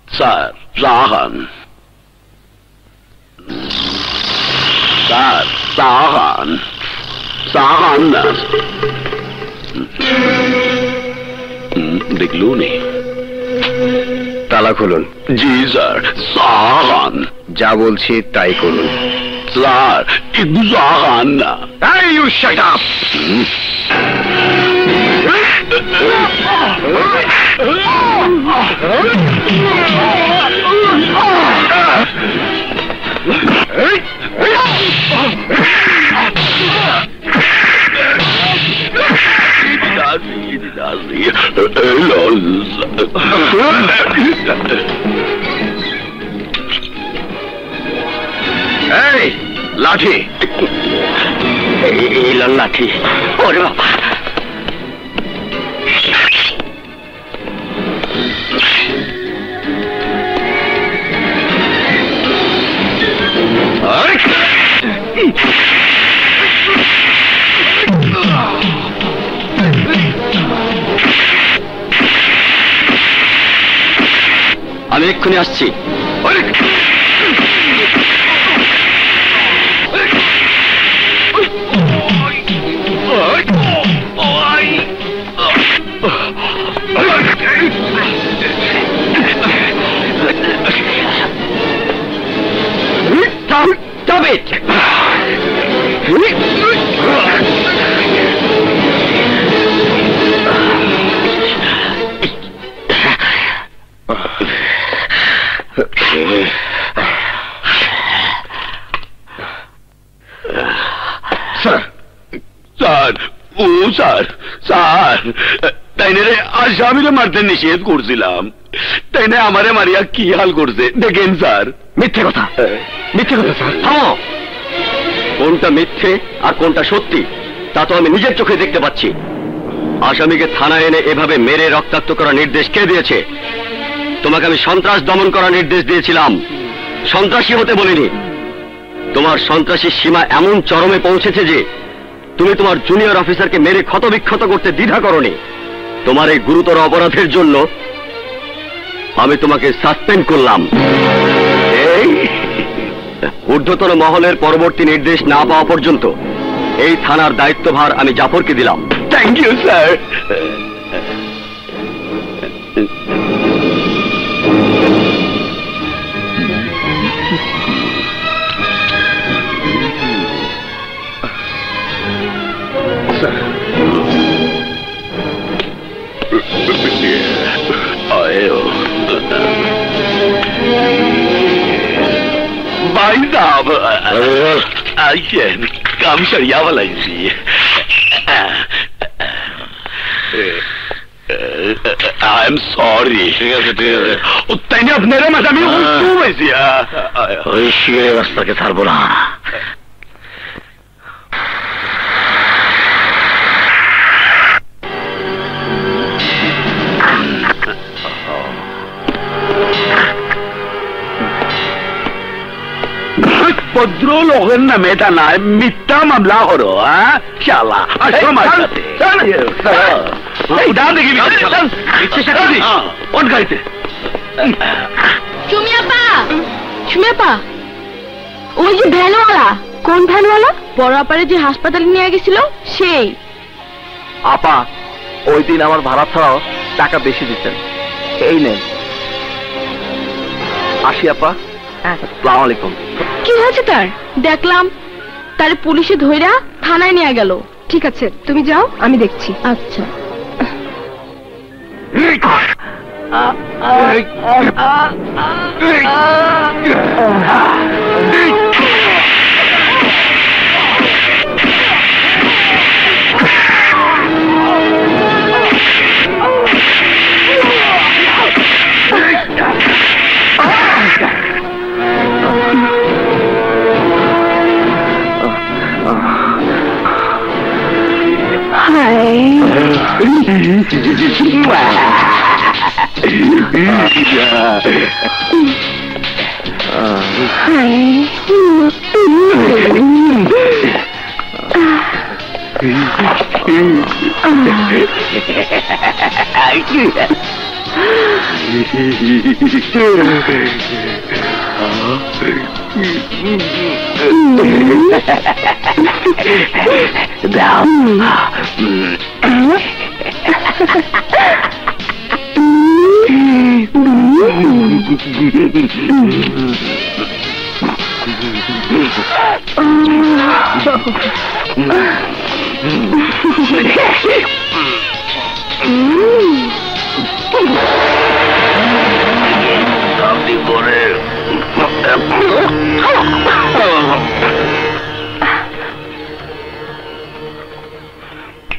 স্যার জাহান, স্যার জাহান, জাহান না দেখলুনি? তালা খুলুন। জি স্যার। জাহান, যা বলছি তাই করুন। স্যার একটু জাহান না। Hey, you shut up! এই লাঠি, এই লাঠি। ওরে বাবা, আমি এক্ষুনি আসছি। Stop it! স্যার, ও স্যার, স্যার, তাই না রে আসামিরে মারতে নিষেধ করছিলাম, তাই না আমারে মারিয়া কি হাল করছে দেখেন স্যার। মিথ্যে কথা, মিথ্যে কথা স্যার। থামো। কোনটা মিথ্যে আর কোনটা সত্যি তা তো আমি নিজের চোখে দেখতে পাচ্ছি। আসামিকে থানায় এনে এভাবে মেরে রক্তাক্ত করার নির্দেশ কে দিয়েছে? তোমাকে আমি সন্ত্রাস দমন করার নির্দেশ দিয়েছিলাম, সন্ত্রাসী হতে বলিনি। তোমার সন্ত্রাসীর সীমা এমন চরমে পৌঁছেছে যে তুমি তোমার জুনিয়র অফিসারকে মেরে ক্ষতবিক্ষত করতে দ্বিধা করনি। তোমার এই গুরুতর অপরাধের জন্য আমি তোমাকে সাসপেন্ড করলাম। এই ঊর্ধ্বতন মহলের পরবর্তী নির্দেশ না পাওয়া পর্যন্ত এই থানার দায়িত্বভার আমি জাফরকে দিলাম। Thank you sir. भाई साहब आइए, काम सरिया वाला जी। I am sorry. ঠিক আছে ঠিক আছে। ও তাই না আপনারা মাঝে আমি ঘুমাইছি। ওই শিয়ে রাস্তাকে ছাড়বো না। ভদ্রলোকের নামে এটা নাই, মিথ্যা মামলা করো। হ্যাঁ শালা আসো আমার সাথে। দেখি কোন গাড়িতে? সুমিয়াপা, সুমিয়াপা, ওই যে ভ্যানওয়ালা। কোন ভ্যানওয়ালা? বড় আপারে যে হাসপাতালে নিয়ে গেছিল সেই। আপা ওই দিন আমার ভাড়া ছাড়াও টাকা বেশি দিচ্ছেন, এই নেন। আসি আপা। আসসালামু আলাইকুম। কি হয়েছে তার? দেখলাম তার পুলিশে ধইরা থানায় নিয়ে গেল। ঠিক আছে, তুমি যাও, আমি দেখছি। আচ্ছা।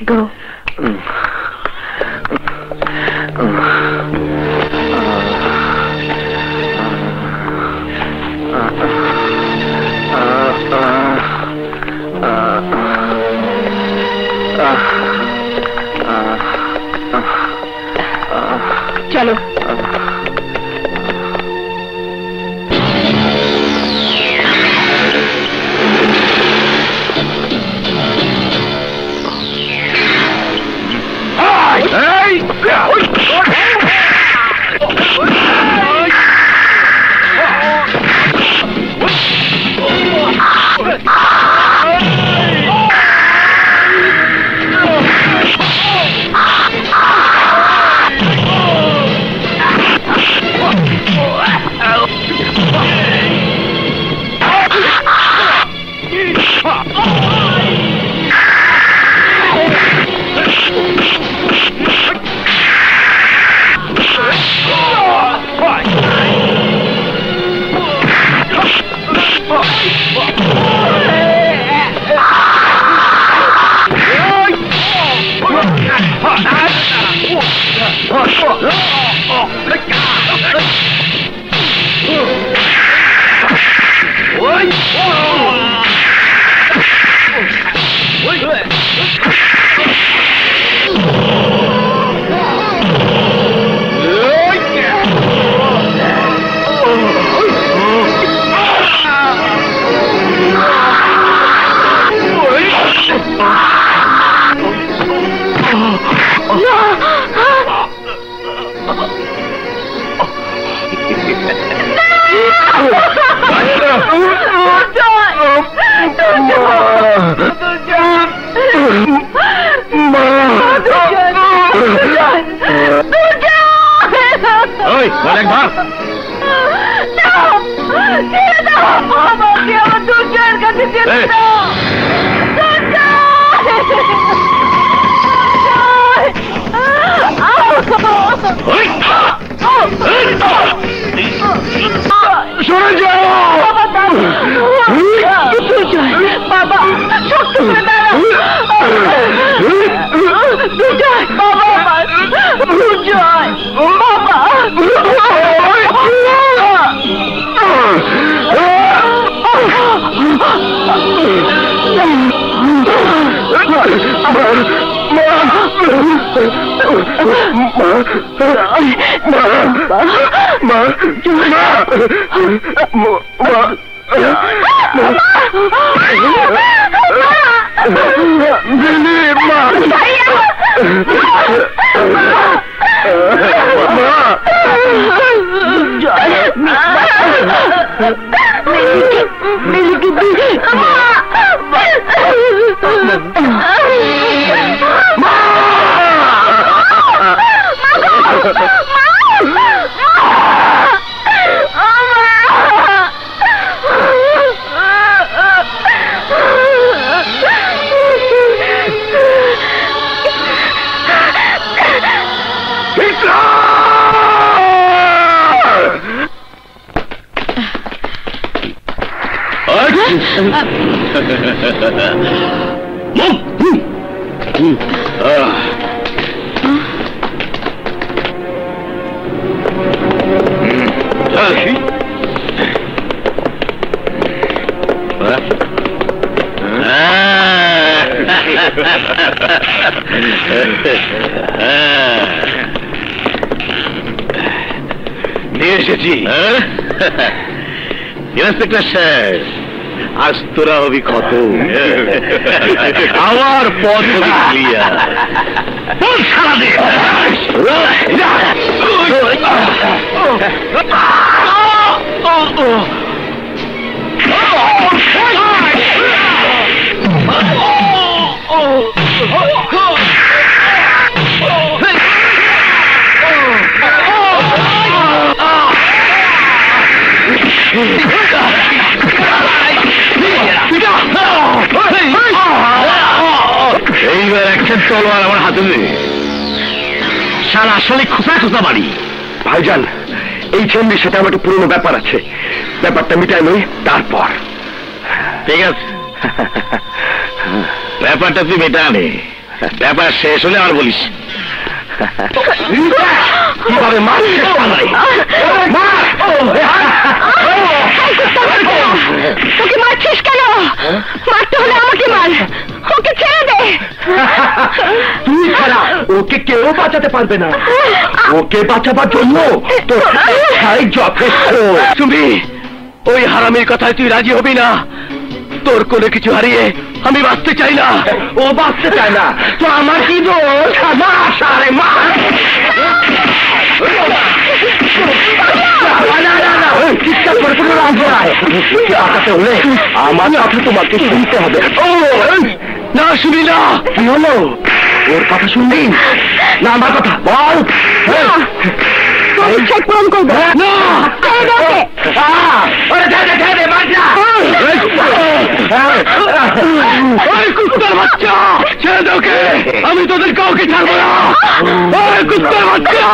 Go. চলো। বাবা নিয়ে এসেছি। ইন্সপেক্টর স্যার, আজ তোরা হবি কত, আমার পথ হবি ক্লিয়ার। এইবার একটা তলোয়ার আমার হাতে নেই, শাল আসলে খোসা খোসা বাড়ি। ভাইজান, এই ফ্যামিলির সাথে আমার একটা পুরনো ব্যাপার আছে, ব্যাপারটা মিটাই নই তারপর। ঠিক আছে, ব্যাপারটা তুই মেটানে, ব্যাপার শেষ হলে আর বলিস। কিভাবে ওকে মারছিস কেন? মারতে হলে আমাকে মার, ওকে ছেড়ে দে। তুই ছাড়া ওকে কেউ বাঁচাতে পারবে না, ওকে বাঁচাবার জন্য তোর যথেষ্ট। তুমি ওই হারামির কথায় তুই রাজি হবি না? তোর কোনো কিছু হারিয়ে আমি বাঁচতে চাই না। ও বাঁচতে চায় না তো আমার কি দোষ? চিৎকার করে কোনো লাভ নাই, বাঁচাতে হলে আমার কথা তোমাকে শুনতে হবে। না শুনি না, কি হলো? ওর কথা শুনবি না আমার কথা? বল। পূরণ করবো না, কুত্তার বাচ্চা, ছেড়ে দে ওকে, আমি তোদের কাউকে ছাড়বো না। কুত্তার বাচ্চা,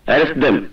Arrest them.